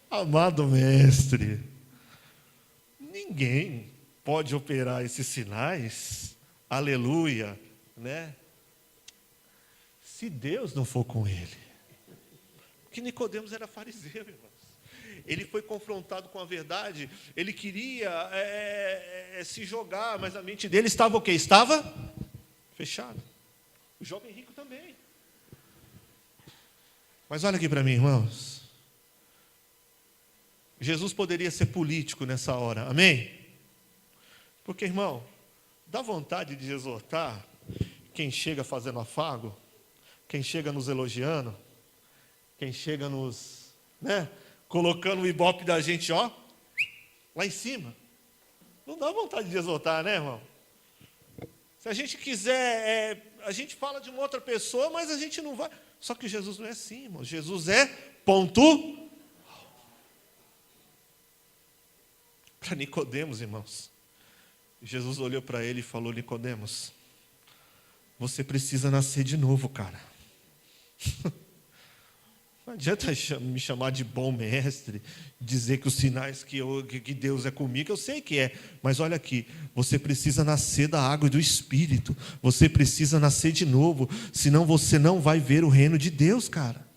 amado mestre, ninguém pode operar esses sinais, aleluia, né? Se Deus não for com ele. Porque Nicodemos era fariseu, irmãos. Ele foi confrontado com a verdade, ele queria se jogar, mas a mente dele estava o quê? Estava fechada. O jovem rico também. Mas olha aqui para mim, irmãos. Jesus poderia ser político nessa hora, amém? Porque, irmão, dá vontade de exortar quem chega fazendo afago, quem chega nos elogiando, quem chega nos, colocando o ibope da gente, ó, lá em cima. Não dá vontade de exortar, né, irmão? Se a gente quiser, a gente fala de uma outra pessoa, mas a gente não vai. Só que Jesus não é assim, irmão. Jesus é ponto. Para Nicodemos, irmãos. Jesus olhou para ele e falou: Nicodemos, você precisa nascer de novo, cara. Não adianta me chamar de bom mestre, dizer que os sinais que Deus é comigo, eu sei que é. Mas olha aqui, você precisa nascer da água e do Espírito. Você precisa nascer de novo, senão você não vai ver o reino de Deus, cara.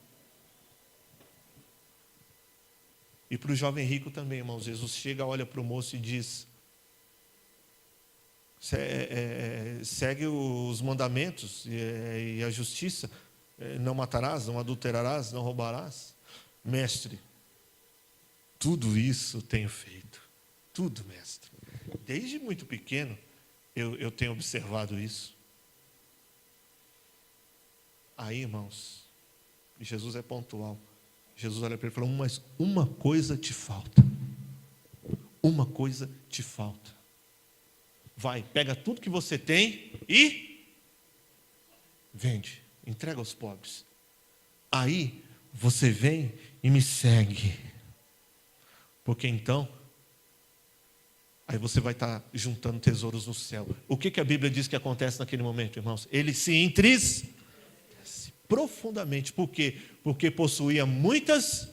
E para o jovem rico também, irmãos, Jesus chega, olha para o moço e diz: segue os mandamentos e a justiça. Não matarás, não adulterarás, não roubarás. Mestre, tudo isso tenho feito. Tudo, mestre. Desde muito pequeno eu tenho observado isso. Aí, irmãos, Jesus é pontual. Jesus olha para ele e fala: mas uma coisa te falta. Uma coisa te falta. Vai, pega tudo que você tem e vende, entrega aos pobres. Aí você vem e me segue. Porque então, aí você vai estar juntando tesouros no céu. O que a Bíblia diz que acontece naquele momento, irmãos? Ele se entristece profundamente. Por quê? Porque possuía muitas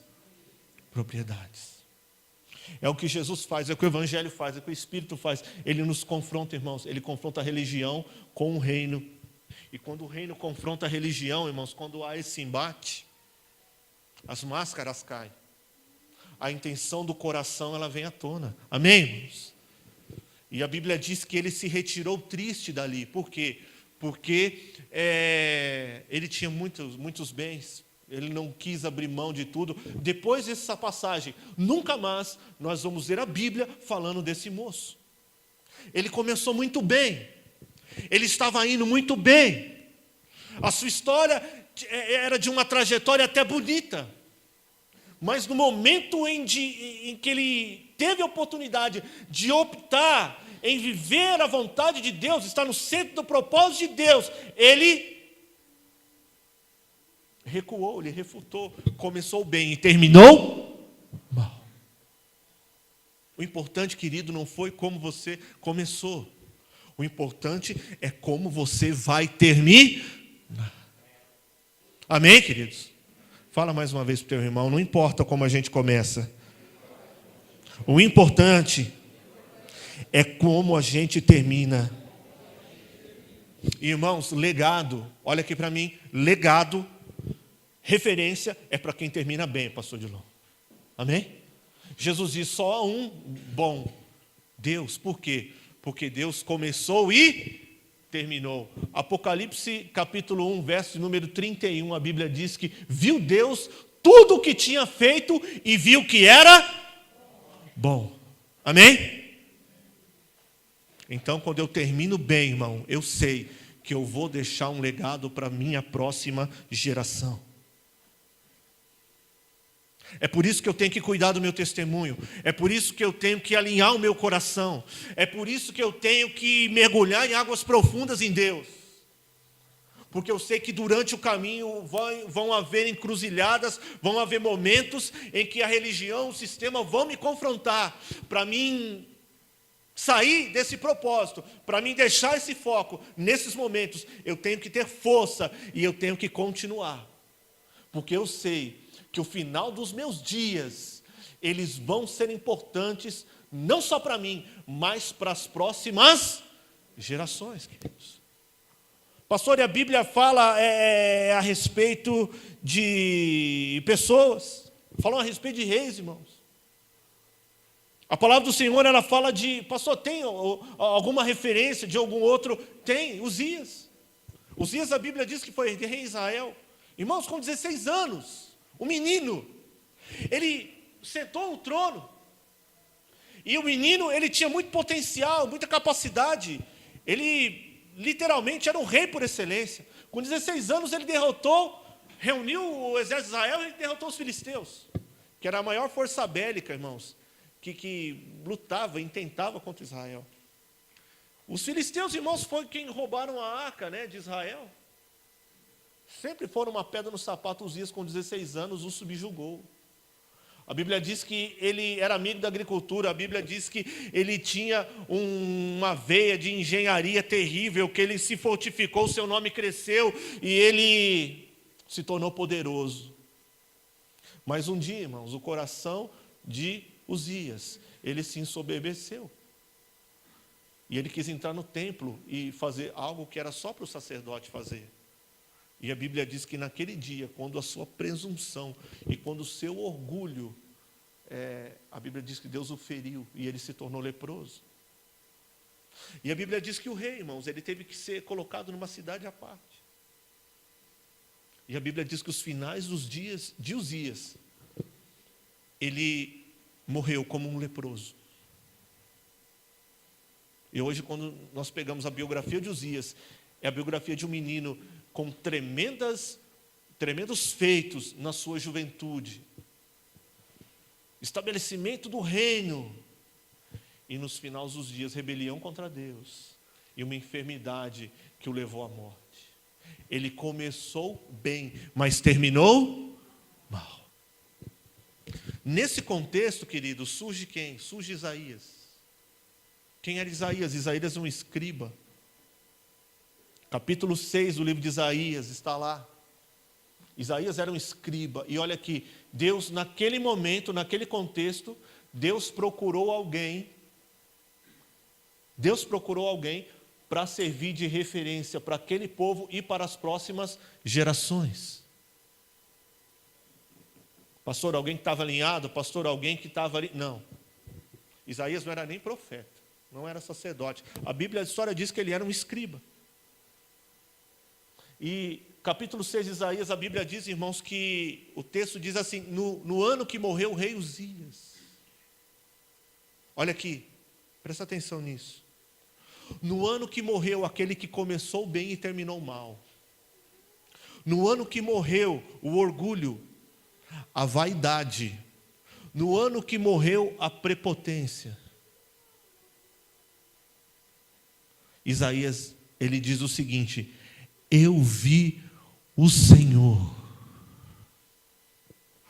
propriedades. É o que Jesus faz, é o que o Evangelho faz, é o que o Espírito faz. Ele nos confronta, irmãos. Ele confronta a religião com o reino. E quando o reino confronta a religião, irmãos, quando há esse embate, as máscaras caem. A intenção do coração, ela vem à tona. Amém, irmãos? E a Bíblia diz que ele se retirou triste dali. Por quê? Porque ele tinha muitos bens. Ele não quis abrir mão de tudo. Depois dessa passagem, nunca mais nós vamos ver a Bíblia falando desse moço. Ele começou muito bem. Ele estava indo muito bem. A sua história era de uma trajetória até bonita. Mas no momento em que ele teve a oportunidade de optar em viver a vontade de Deus, estar no centro do propósito de Deus, ele recuou, ele refutou. Começou bem e terminou mal. O importante, querido, não foi como você começou. O importante é como você vai terminar. Amém, queridos? Fala mais uma vez para o teu irmão: não importa como a gente começa. O importante é como a gente termina. Irmãos, legado, olha aqui para mim, legado, referência é para quem termina bem, pastor Dilon. Amém? Jesus diz: só há um bom, Deus. Por quê? Porque Deus começou e terminou. Apocalipse capítulo 1, verso número 31, a Bíblia diz que viu Deus tudo o que tinha feito e viu que era bom. Amém? Então, quando eu termino bem, irmão, eu sei que eu vou deixar um legado para a minha próxima geração. É por isso que eu tenho que cuidar do meu testemunho. É por isso que eu tenho que alinhar o meu coração. É por isso que eu tenho que mergulhar em águas profundas em Deus. Porque eu sei que durante o caminho vão haver encruzilhadas, vão haver momentos em que a religião, o sistema vão me confrontar. Para mim sair desse propósito, para mim deixar esse foco, nesses momentos, eu tenho que ter força e eu tenho que continuar. Porque eu sei que o final dos meus dias, eles vão ser importantes, não só para mim, mas para as próximas gerações, queridos. Pastor, e a Bíblia fala a respeito de pessoas, falam a respeito de reis, irmãos. A palavra do Senhor, ela fala de, pastor, tem alguma referência de algum outro? Tem, Uzias. Uzias, a Bíblia diz que foi rei de Israel. Irmãos, com 16 anos. O menino, ele sentou no trono. E o menino, ele tinha muito potencial, muita capacidade. Ele literalmente era um rei por excelência. Com 16 anos ele reuniu o exército de Israel e derrotou os filisteus, que era a maior força bélica, irmãos, que lutava, intentava contra Israel. Os filisteus, irmãos, foi quem roubaram a arca, né, de Israel. Sempre foram uma pedra no sapato. Uzias, com 16 anos, o subjugou. A Bíblia diz que ele era amigo da agricultura. A Bíblia diz que ele tinha uma veia de engenharia terrível, que ele se fortificou, seu nome cresceu e ele se tornou poderoso. Mas um dia, irmãos, o coração de Uzias, ele se ensoberbeceu. E ele quis entrar no templo e fazer algo que era só para o sacerdote fazer. E a Bíblia diz que naquele dia, quando a sua presunção e quando o seu orgulho, a Bíblia diz que Deus o feriu e ele se tornou leproso. E a Bíblia diz que o rei, irmãos, ele teve que ser colocado numa cidade à parte. E a Bíblia diz que os finais dos dias de Uzias, ele morreu como um leproso. E hoje, quando nós pegamos a biografia de Uzias, é a biografia de um menino com tremendos feitos na sua juventude, estabelecimento do reino, e nos finais dos dias, rebelião contra Deus, e uma enfermidade que o levou à morte. Ele começou bem, mas terminou mal. Nesse contexto, querido, surge quem? Surge Isaías. Quem era Isaías? Isaías é um escriba. Capítulo 6 do livro de Isaías está lá. Isaías era um escriba. E olha aqui, Deus naquele momento, naquele contexto, Deus procurou alguém para servir de referência para aquele povo e para as próximas gerações. Pastor, alguém que estava alinhado? Pastor, alguém que estava ali? Não. Isaías não era nem profeta, não era sacerdote. A história diz que ele era um escriba. E capítulo 6 de Isaías, a Bíblia diz, irmãos, que o texto diz assim, no ano que morreu o rei Uzias. Olha aqui, presta atenção nisso. No ano que morreu aquele que começou bem e terminou mal. No ano que morreu o orgulho, a vaidade. No ano que morreu a prepotência. Isaías, ele diz o seguinte: eu vi o Senhor.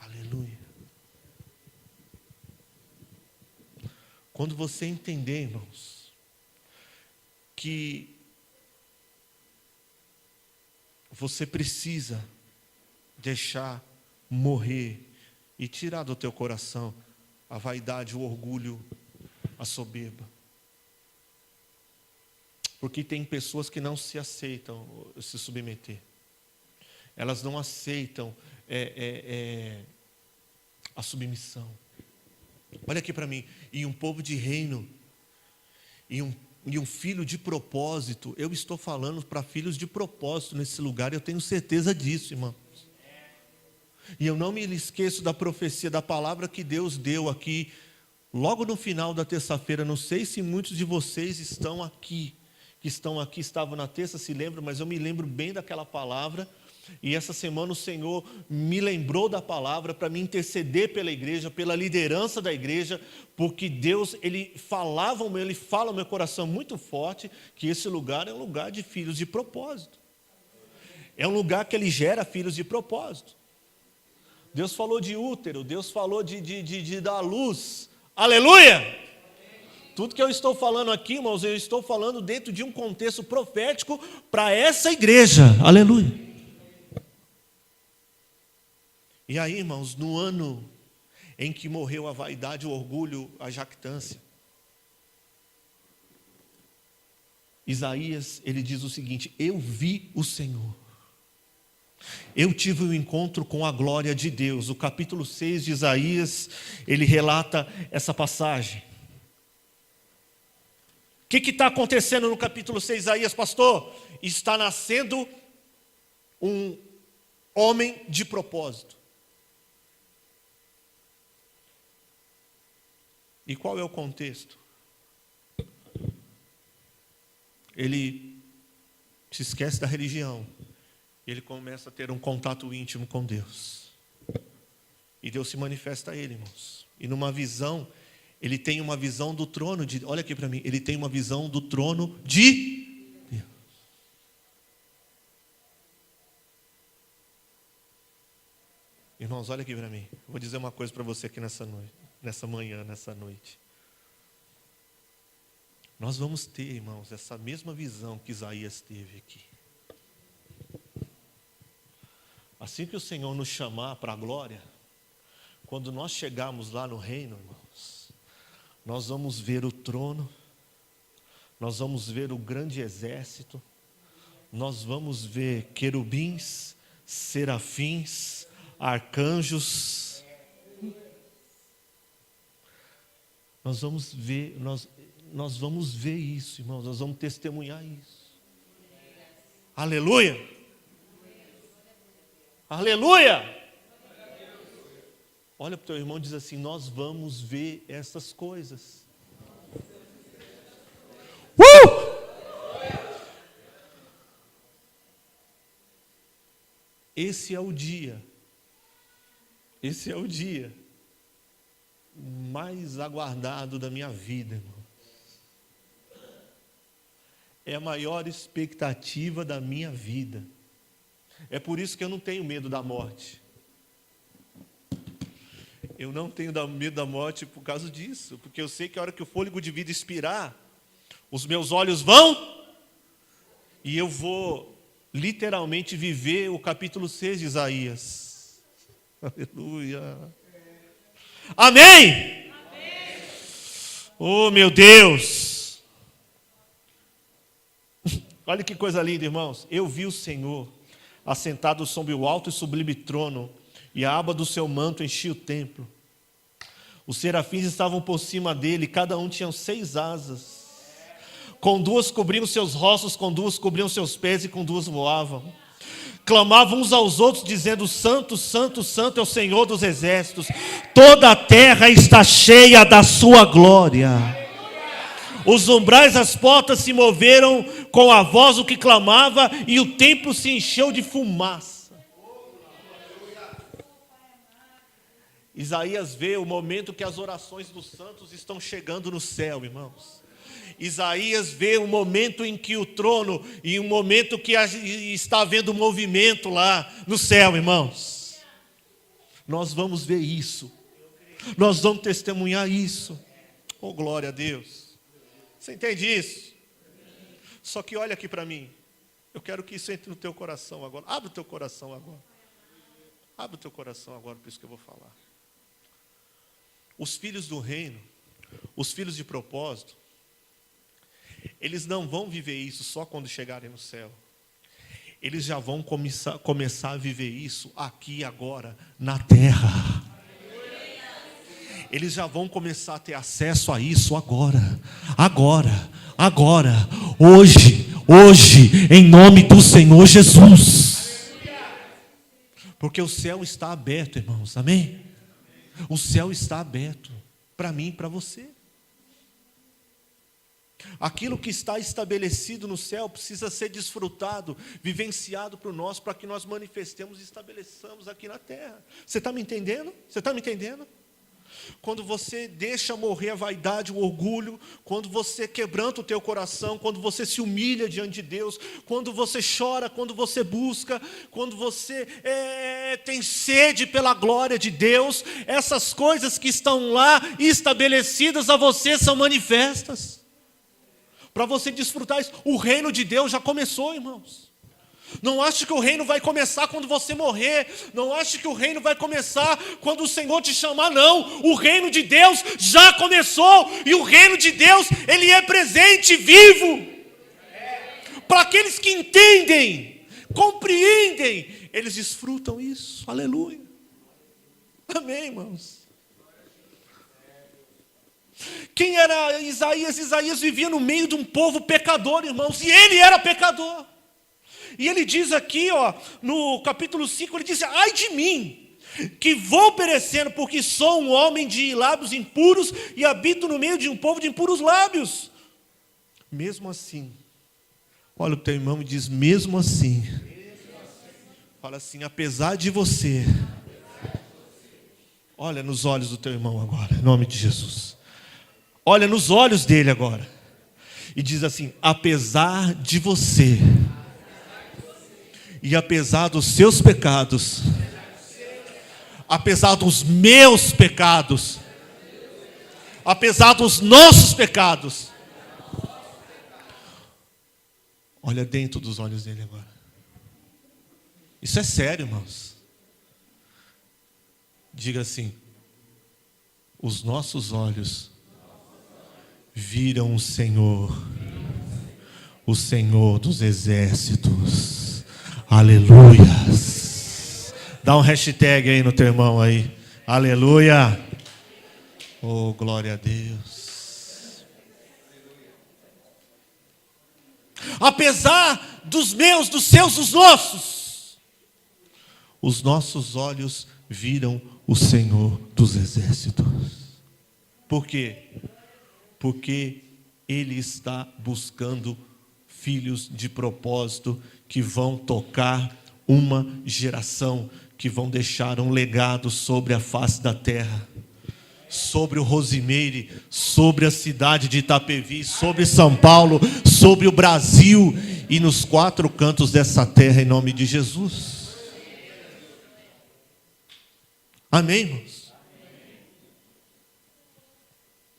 Aleluia. Quando você entender, irmãos, que você precisa deixar morrer e tirar do teu coração a vaidade, o orgulho, a soberba. Porque tem pessoas que não se aceitam se submeter. Elas não aceitam a submissão. Olha aqui para mim. E um povo de reino, e um filho de propósito. Eu estou falando para filhos de propósito nesse lugar. Eu tenho certeza disso, irmãos. E eu não me esqueço da profecia, da palavra que Deus deu aqui, logo no final da terça-feira. Não sei se muitos de vocês estão aqui, estavam na terça, se lembram, mas eu me lembro bem daquela palavra. E essa semana o Senhor me lembrou da palavra para me interceder pela igreja, pela liderança da igreja, porque Deus, Ele fala ao meu coração muito forte, que esse lugar é um lugar de filhos de propósito. É um lugar que Ele gera filhos de propósito. Deus falou de útero, Deus falou de dar luz. Aleluia! Tudo que eu estou falando aqui, irmãos, eu estou falando dentro de um contexto profético para essa igreja. Aleluia! E aí, irmãos, no ano em que morreu a vaidade, o orgulho, a jactância, Isaías, ele diz o seguinte: eu vi o Senhor. Eu tive um encontro com a glória de Deus. O capítulo 6 de Isaías, ele relata essa passagem. O que está acontecendo no capítulo 6 de Isaías, pastor? Está nascendo um homem de propósito. E qual é o contexto? Ele se esquece da religião. Ele começa a ter um contato íntimo com Deus. E Deus se manifesta a ele, irmãos. E numa visão, ele tem uma visão do trono de... Olha aqui para mim. Ele tem uma visão do trono de Deus. Irmãos, olha aqui para mim. Vou dizer uma coisa para você aqui nessa noite, nessa manhã, nessa noite. Nós vamos ter, irmãos, essa mesma visão que Isaías teve aqui. Assim que o Senhor nos chamar para a glória, quando nós chegarmos lá no reino, irmãos, nós vamos ver o trono, nós vamos ver o grande exército, nós vamos ver querubins, serafins, arcanjos. Nós vamos ver isso, irmãos, nós vamos testemunhar isso. Aleluia! Aleluia! Olha para o teu irmão e diz assim: nós vamos ver essas coisas. Esse é o dia mais aguardado da minha vida, irmão. É a maior expectativa da minha vida. É por isso que eu não tenho medo da morte. Eu não tenho medo da morte por causa disso. Porque eu sei que a hora que o fôlego de vida expirar, os meus olhos vão e eu vou literalmente viver o capítulo 6 de Isaías. Aleluia. Amém? Amém. Oh, meu Deus. Olha que coisa linda, irmãos. Eu vi o Senhor assentado sobre o alto e sublime trono, e a aba do seu manto enchia o templo. Os serafins estavam por cima dele, cada um tinha 6 asas. Com 2 cobriam seus rostos, com 2 cobriam seus pés e com 2 voavam. Clamavam uns aos outros, dizendo: Santo, Santo, Santo é o Senhor dos exércitos. Toda a terra está cheia da sua glória. Os umbrais das portas se moveram com a voz do que clamava, e o templo se encheu de fumaça. Isaías vê o momento que as orações dos santos estão chegando no céu, irmãos. Isaías vê o momento em que o trono, e o momento que está havendo movimento lá no céu, irmãos. Nós vamos ver isso. Nós vamos testemunhar isso. Oh, glória a Deus. Você entende isso? Só que olha aqui para mim. Eu quero que isso entre no teu coração agora. Abre o teu coração agora. Abre o teu coração agora para isso que eu vou falar. Os filhos do reino, os filhos de propósito, eles não vão viver isso só quando chegarem no céu. Eles já vão começar a viver isso aqui agora, na terra. Eles já vão começar a ter acesso a isso agora, hoje, em nome do Senhor Jesus. Porque o céu está aberto, irmãos, amém? O céu está aberto para mim e para você. Aquilo que está estabelecido no céu precisa ser desfrutado, vivenciado por nós, para que nós manifestemos e estabeleçamos aqui na terra. Você está me entendendo? Você está me entendendo? Quando você deixa morrer a vaidade, o orgulho, quando você quebranta o teu coração, quando você se humilha diante de Deus, quando você chora, quando você busca, quando você tem sede pela glória de Deus, essas coisas que estão lá estabelecidas a você são manifestas. Para você desfrutar isso, o reino de Deus já começou, irmãos. Não ache que o reino vai começar quando você morrer. Não ache que o reino vai começar quando o Senhor te chamar, não. O reino de Deus já começou. E o reino de Deus, ele é presente, vivo. Para aqueles que entendem, compreendem, eles desfrutam isso. Aleluia. Amém, irmãos. Quem era Isaías? Isaías vivia no meio de um povo pecador, irmãos. E ele era pecador. E ele diz aqui, no capítulo 5, ele diz: ai de mim, que vou perecendo, porque sou um homem de lábios impuros e habito no meio de um povo de impuros lábios. Mesmo assim, olha o teu irmão e diz, mesmo assim, fala assim, apesar de você, olha nos olhos do teu irmão agora, em nome de Jesus. Olha nos olhos dele agora. E diz assim, apesar de você, e apesar dos seus pecados, apesar dos meus pecados, apesar dos nossos pecados, olha dentro dos olhos dele agora. Isso é sério, irmãos. Diga assim, os nossos olhos viram o Senhor dos exércitos. Aleluias. Dá um hashtag aí no teu irmão aí. Aleluia. Oh, glória a Deus. Apesar dos meus, dos seus, dos nossos, os nossos olhos viram o Senhor dos exércitos. Por quê? Porque Ele está buscando filhos de propósito que vão tocar uma geração, que vão deixar um legado sobre a face da terra, sobre o Rosimeire, sobre a cidade de Itapevi, sobre São Paulo, sobre o Brasil e nos quatro cantos dessa terra, em nome de Jesus. Amém, irmãos?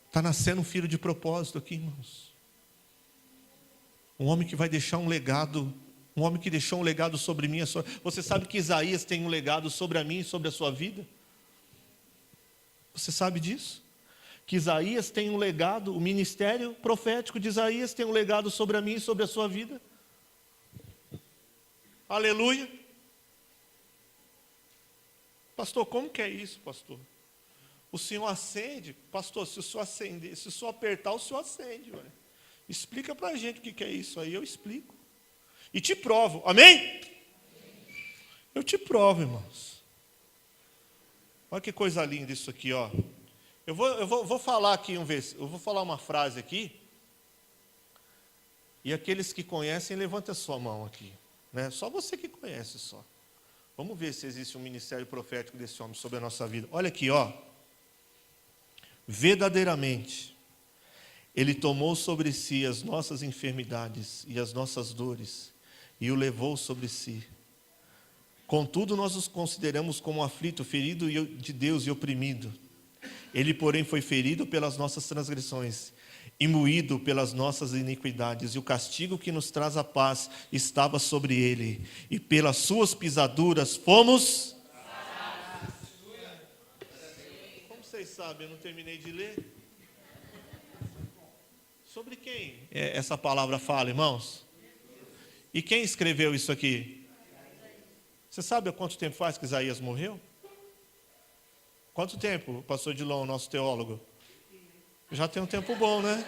Está nascendo um filho de propósito aqui, irmãos. Um homem que vai deixar um legado, um homem que deixou um legado sobre mim. Você sabe que Isaías tem um legado sobre a mim e sobre a sua vida? Você sabe disso? Que Isaías tem um legado, o ministério profético de Isaías tem um legado sobre a mim e sobre a sua vida. Aleluia. Pastor, como que é isso, pastor? O Senhor acende? Pastor, se o Senhor acender, se o Senhor apertar, o Senhor acende. Ué. Explica para a gente o que é isso aí, eu explico. E te provo, amém? Eu te provo, irmãos. Olha que coisa linda isso aqui, ó. Eu vou falar aqui eu vou falar uma frase aqui. E aqueles que conhecem, levanta a sua mão aqui. Né? Só você que conhece só. Vamos ver se existe um ministério profético desse homem sobre a nossa vida. Olha aqui, ó. Verdadeiramente, Ele tomou sobre si as nossas enfermidades e as nossas dores, e o levou sobre si. Contudo, nós os consideramos como aflito, ferido de Deus e oprimido. Ele, porém, foi ferido pelas nossas transgressões, e moído pelas nossas iniquidades, e o castigo que nos traz a paz estava sobre ele, e pelas suas pisaduras fomos... Como vocês sabem, eu não terminei de ler. Sobre quem essa palavra fala, irmãos? E quem escreveu isso aqui? Você sabe há quanto tempo faz que Isaías morreu? Quanto tempo, pastor Dilon, nosso teólogo? Já tem um tempo bom, né?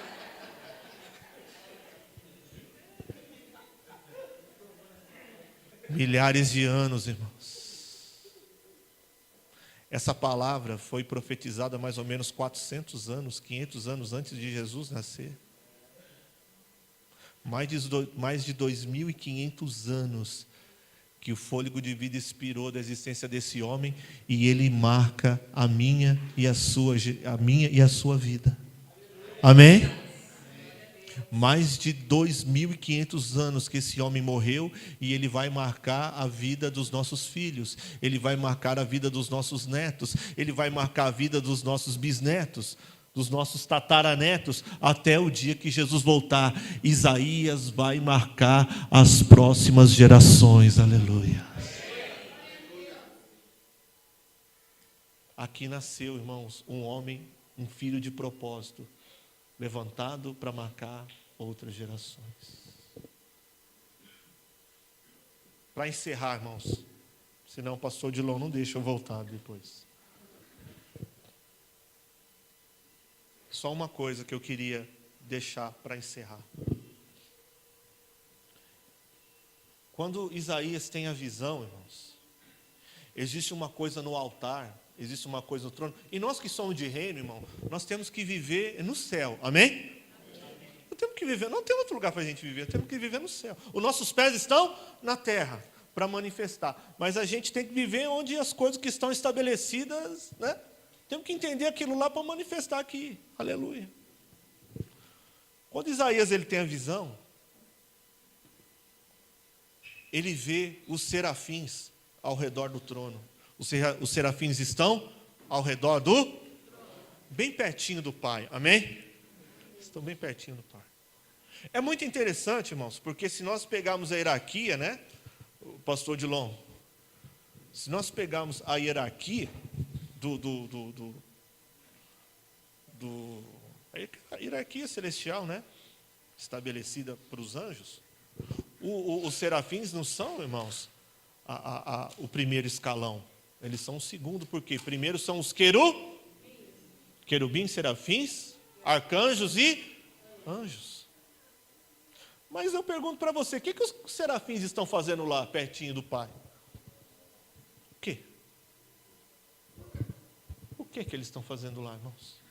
Milhares de anos, irmãos. Essa palavra foi profetizada mais ou menos 400 anos, 500 anos antes de Jesus nascer. Mais de 2.500 anos que o fôlego de vida expirou da existência desse homem, e ele marca a minha e a sua vida. Amém? Mais de 2.500 anos que esse homem morreu, e ele vai marcar a vida dos nossos filhos, ele vai marcar a vida dos nossos netos, ele vai marcar a vida dos nossos bisnetos, dos nossos tataranetos, até o dia que Jesus voltar. Isaías vai marcar as próximas gerações. Aleluia. Aqui nasceu, irmãos, um homem, um filho de propósito, levantado para marcar outras gerações. Para encerrar, irmãos, senão o pastor Dilon não deixa eu voltar depois. Só uma coisa que eu queria deixar para encerrar. Quando Isaías tem a visão, irmãos, Existe uma coisa no altar, existe uma coisa no trono. E nós que somos de reino, irmão, nós temos que viver no céu. Amém? Não temos que viver, não tem outro lugar para a gente viver, temos que viver no céu. Os nossos pés estão na terra para manifestar. Mas a gente tem que viver onde as coisas que estão estabelecidas, né? Temos que entender aquilo lá para manifestar aqui. Aleluia. Quando Isaías ele tem a visão, ele vê os serafins ao redor do trono. Os serafins estão ao redor do... bem pertinho do Pai. Amém? Estão bem pertinho do Pai. É muito interessante, irmãos, porque se nós pegarmos a hierarquia, né? O pastor Dilon, se nós pegarmos a hierarquia a hierarquia celestial, né? Estabelecida para os anjos, os serafins não são, irmãos, o primeiro escalão. Eles são o segundo, porque primeiro são os querubins, serafins, arcanjos e anjos. Mas eu pergunto para você, o que os serafins estão fazendo lá, pertinho do Pai? O quê? O que eles estão fazendo lá, irmãos?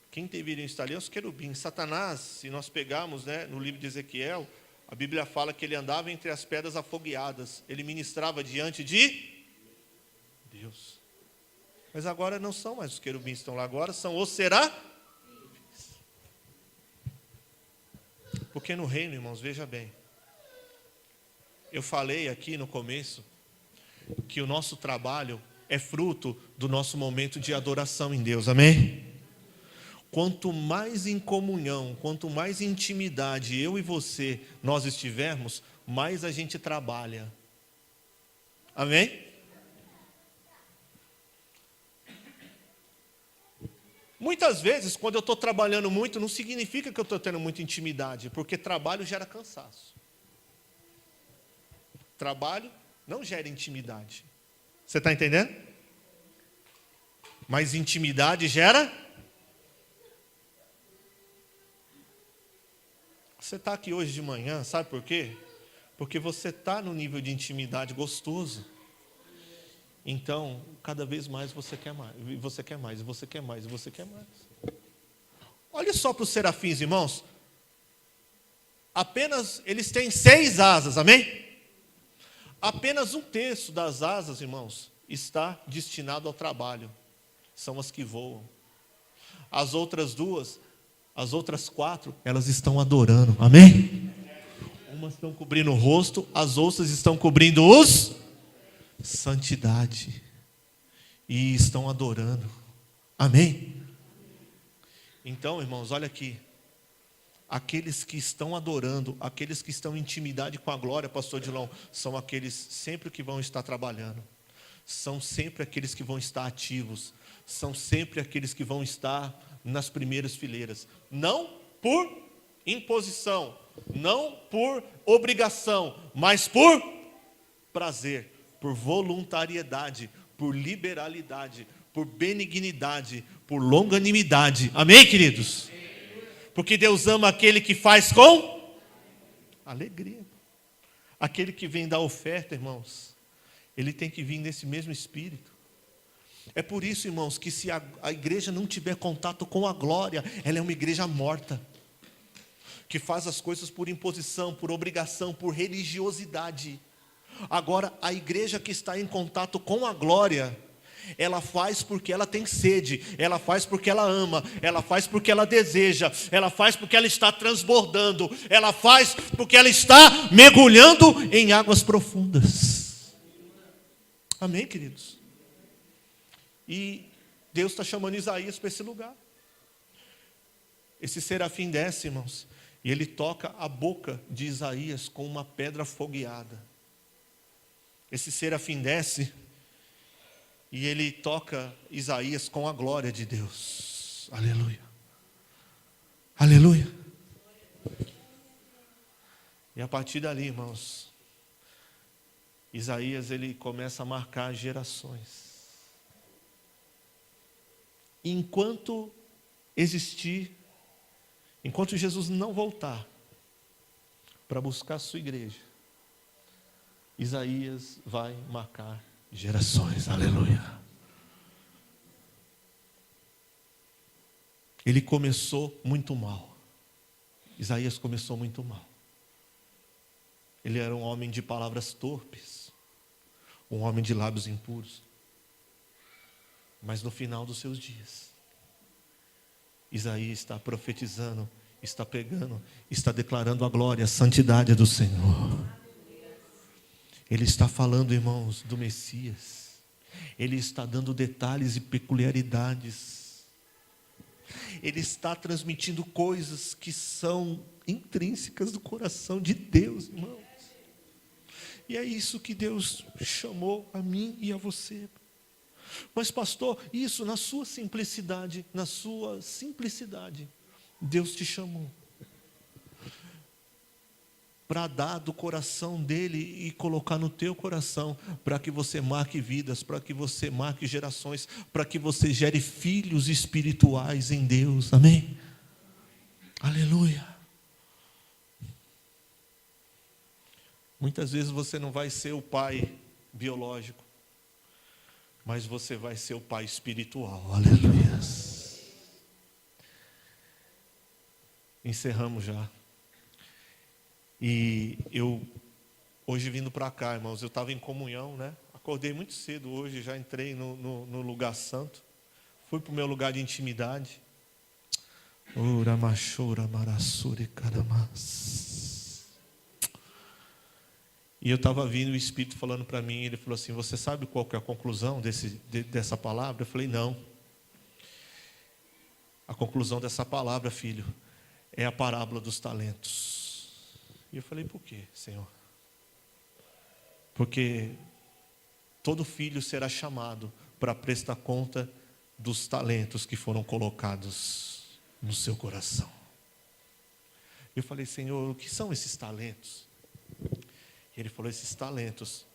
Quem deveria estar ali é os querubins. Satanás, se nós pegarmos, né, no livro de Ezequiel, a Bíblia fala que ele andava entre as pedras afogueadas. Ele ministrava diante de Deus. Mas agora não são mais os querubins que estão lá, agora são os serafins. Porque no reino, irmãos, veja bem, eu falei aqui no começo que o nosso trabalho é fruto do nosso momento de adoração em Deus, amém? Quanto mais em comunhão, quanto mais em intimidade eu e você nós estivermos, mais a gente trabalha, amém? Muitas vezes, quando eu estou trabalhando muito, não significa que eu estou tendo muita intimidade, porque trabalho gera cansaço. Trabalho não gera intimidade. Você está entendendo? Mas intimidade gera... Você está aqui hoje de manhã, sabe por quê? Porque você está no nível de intimidade gostoso. Então, cada vez mais você quer mais, e você quer mais, e você quer mais, e você quer mais. Olha só para os serafins, irmãos. Apenas, eles têm 6 asas, amém? Apenas 1/3 das asas, irmãos, está destinado ao trabalho. São as que voam. As outras 2, as outras 4, elas estão adorando, amém? Umas estão cobrindo o rosto, as outras estão cobrindo os... santidade, e estão adorando, amém? Então, irmãos, olha aqui, aqueles que estão adorando, aqueles que estão em intimidade com a glória, pastor Dilon, são aqueles sempre que vão estar trabalhando, são sempre aqueles que vão estar ativos, são sempre aqueles que vão estar nas primeiras fileiras, não por imposição, não por obrigação, mas por prazer, por voluntariedade, por liberalidade, por benignidade, por longanimidade. Amém, queridos? Porque Deus ama aquele que faz com alegria. Aquele que vem dar oferta, irmãos, ele tem que vir nesse mesmo espírito. É por isso, irmãos, que se a igreja não tiver contato com a glória, ela é uma igreja morta, que faz as coisas por imposição, por obrigação, por religiosidade. Agora, a igreja que está em contato com a glória, ela faz porque ela tem sede, ela faz porque ela ama, ela faz porque ela deseja, ela faz porque ela está transbordando, ela faz porque ela está mergulhando em águas profundas. Amém, queridos? E Deus está chamando Isaías para esse lugar. Esse serafim desce, irmãos, e ele toca a boca de Isaías com uma pedra afogueada. Esse serafim desce e ele toca Isaías com a glória de Deus. Aleluia. Aleluia. E a partir dali, irmãos, Isaías ele começa a marcar gerações. Enquanto existir, enquanto Jesus não voltar para buscar a sua igreja, Isaías vai marcar gerações. Aleluia. Ele começou muito mal. Isaías começou muito mal. Ele era um homem de palavras torpes, um homem de lábios impuros. Mas no final dos seus dias, Isaías está profetizando, está pregando, está declarando a glória, a santidade do Senhor. Ele está falando, irmãos, do Messias. Ele está dando detalhes e peculiaridades. Ele está transmitindo coisas que são intrínsecas do coração de Deus, irmãos. E é isso que Deus chamou a mim e a você. Mas pastor, isso na sua simplicidade, Deus te chamou para dar do coração dele e colocar no teu coração, para que você marque vidas, para que você marque gerações, para que você gere filhos espirituais em Deus, amém? Aleluia. Muitas vezes você não vai ser o pai biológico, mas você vai ser o pai espiritual, aleluia. Encerramos já. E eu, hoje vindo para cá, irmãos, eu estava em comunhão, né? Acordei muito cedo hoje, já entrei no lugar santo. Fui para o meu lugar de intimidade. Ora machora marassuri caramas. E eu estava vindo o Espírito falando para mim, ele falou assim, você sabe qual que é a conclusão dessa palavra? Eu falei, não. A conclusão dessa palavra, filho, é a parábola dos talentos. E eu falei, por quê, Senhor? Porque todo filho será chamado para prestar conta dos talentos que foram colocados no seu coração. Eu falei, Senhor, o que são esses talentos? E ele falou, esses talentos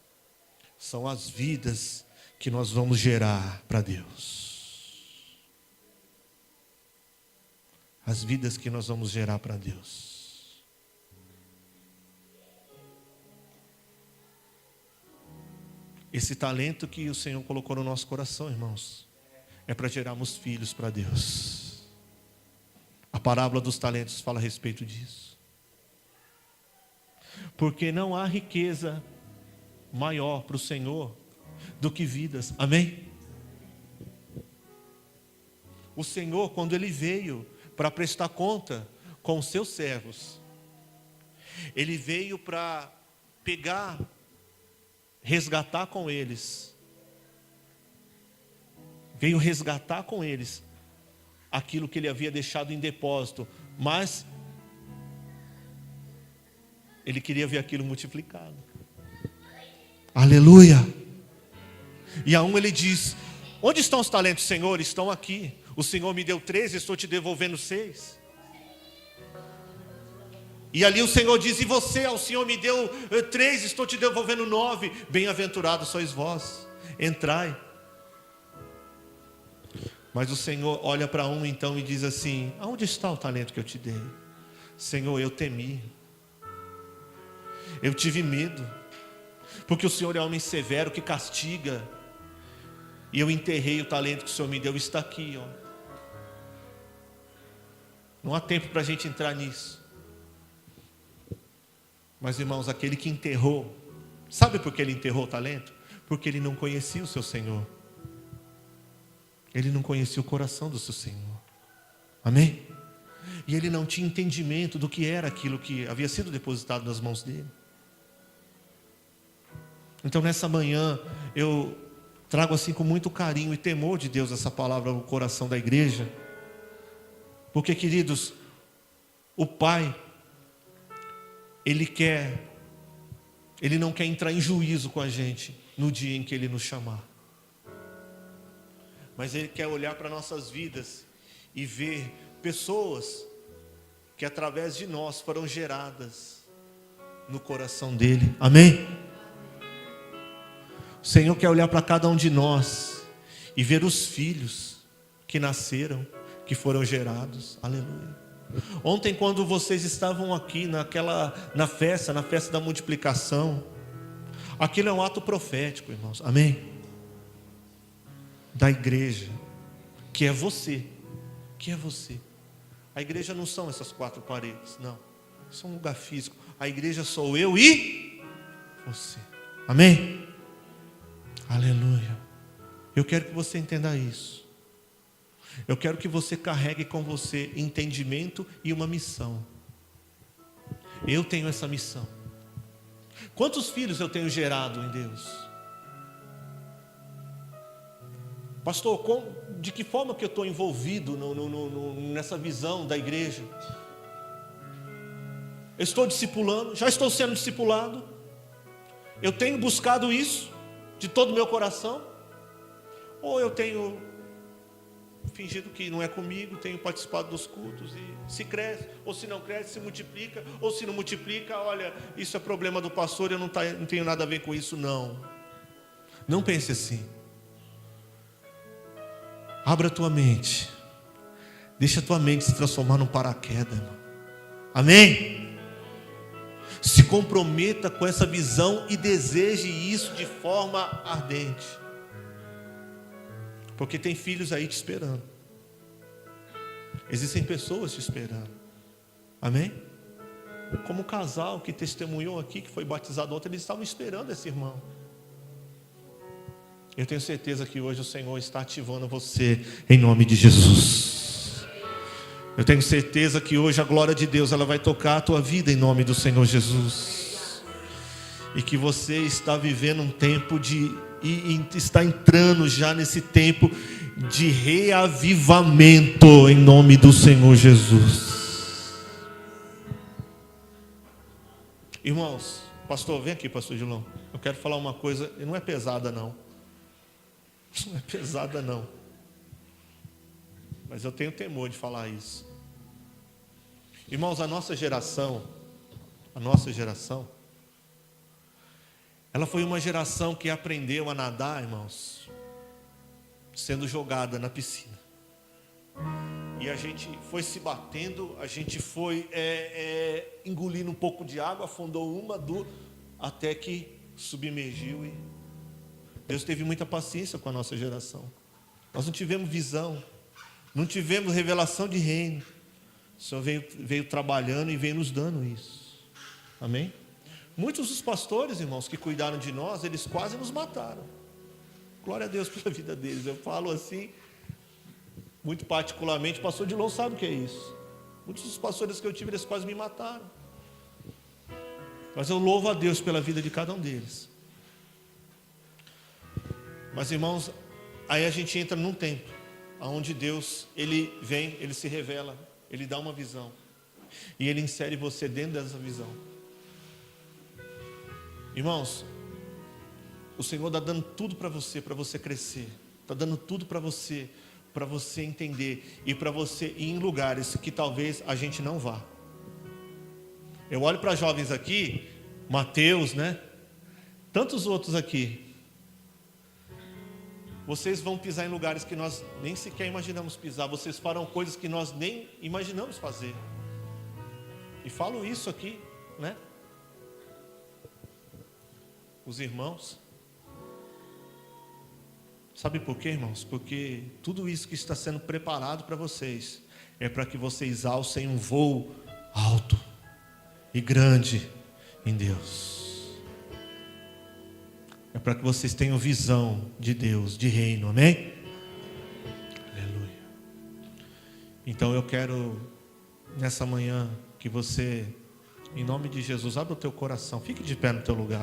são as vidas que nós vamos gerar para Deus. As vidas que nós vamos gerar para Deus. Esse talento que o Senhor colocou no nosso coração, irmãos, é para gerarmos filhos para Deus. A parábola dos talentos fala a respeito disso. Porque não há riqueza maior para o Senhor do que vidas, amém? O Senhor, quando Ele veio para prestar conta com os seus servos, Ele veio para pegar, resgatar com eles, veio resgatar com eles aquilo que ele havia deixado em depósito, mas ele queria ver aquilo multiplicado. Aleluia! E a um ele diz, onde estão os talentos, Senhor? Estão aqui. O Senhor me deu 3, estou te devolvendo 6. E ali o Senhor diz, e você, ao Senhor me deu 3, estou te devolvendo 9. Bem-aventurados sois vós, entrai. Mas o Senhor olha para um então e diz assim, aonde está o talento que eu te dei? Senhor, eu temi, eu tive medo, porque o Senhor é homem severo que castiga, e eu enterrei o talento que o Senhor me deu, está aqui, ó. Não há tempo para a gente entrar nisso. Mas irmãos, aquele que enterrou, sabe por que ele enterrou o talento? Porque ele não conhecia o seu Senhor. Ele não conhecia o coração do seu Senhor. Amém? E ele não tinha entendimento do que era aquilo que havia sido depositado nas mãos dele. Então nessa manhã eu trago assim com muito carinho e temor de Deus essa palavra ao coração da igreja. Porque, queridos, o Pai, Ele não quer entrar em juízo com a gente no dia em que Ele nos chamar. Mas Ele quer olhar para nossas vidas e ver pessoas que através de nós foram geradas no coração dEle. Amém? O Senhor quer olhar para cada um de nós e ver os filhos que nasceram, que foram gerados. Aleluia. Ontem, quando vocês estavam aqui na festa da multiplicação, Aquilo é um ato profético, irmãos. Amém? Da igreja, que é você. Que é você. A igreja não são essas 4 paredes, não. Isso é um lugar físico. A igreja sou eu e você. Amém? Aleluia. Eu quero que você entenda isso. Eu quero que você carregue com você entendimento e uma missão. Eu tenho essa missão. Quantos filhos eu tenho gerado em Deus? Pastor, de que forma que eu estou envolvido nessa visão da igreja? Eu estou discipulando, já estou sendo discipulado. Eu tenho buscado isso de todo o meu coração? Ou eu tenho fingido que não é comigo, tenho participado dos cultos e se cresce, ou se não cresce, se multiplica, ou se não multiplica, olha, isso é problema do pastor, eu não tenho nada a ver com isso, não. Não pense assim. Abra a tua mente. Deixa a tua mente se transformar num paraquedas, irmão. Amém? Se comprometa com essa visão e deseje isso de forma ardente. Porque tem filhos aí te esperando. Existem pessoas te esperando. Amém? Como o casal que testemunhou aqui, que foi batizado ontem, eles estavam esperando esse irmão. Eu tenho certeza que hoje o Senhor está ativando você em nome de Jesus. Eu tenho certeza que hoje a glória de Deus ela vai tocar a tua vida em nome do Senhor Jesus. E que você está vivendo um tempo e está entrando já nesse tempo de reavivamento em nome do Senhor Jesus. Irmãos, pastor, vem aqui, pastor Gilão. Eu quero falar uma coisa, e não é pesada não. Não é pesada não. Mas eu tenho temor de falar isso. Irmãos, a nossa geração, ela foi uma geração que aprendeu a nadar, irmãos, sendo jogada na piscina. E a gente foi se batendo, a gente foi engolindo um pouco de água, afundou até que submergiu. E Deus teve muita paciência com a nossa geração. Nós não tivemos visão, não tivemos revelação de reino. O Senhor veio trabalhando e veio nos dando isso. Amém? Muitos dos pastores, irmãos, que cuidaram de nós, eles quase nos mataram. Glória a Deus pela vida deles. Eu falo assim, muito particularmente, o pastor Dilon sabe o que é isso. Muitos dos pastores que eu tive, eles quase me mataram. Mas eu louvo a Deus pela vida de cada um deles. Mas, irmãos, aí a gente entra num tempo onde Deus, Ele vem, Ele se revela, Ele dá uma visão. E Ele insere você dentro dessa visão. Irmãos, o Senhor está dando tudo para você crescer. Está dando tudo para você entender. E para você ir em lugares que talvez a gente não vá. Eu olho para jovens aqui, Mateus, né? Tantos outros aqui. Vocês vão pisar em lugares que nós nem sequer imaginamos pisar. Vocês farão coisas que nós nem imaginamos fazer. E falo isso aqui, né? Os irmãos. Sabe por quê, irmãos? Porque tudo isso que está sendo preparado para vocês é para que vocês alcem um voo alto e grande em Deus. É para que vocês tenham visão de Deus, de reino, amém? Aleluia. Então eu quero, nessa manhã, que você, em nome de Jesus, abra o teu coração, fique de pé no teu lugar.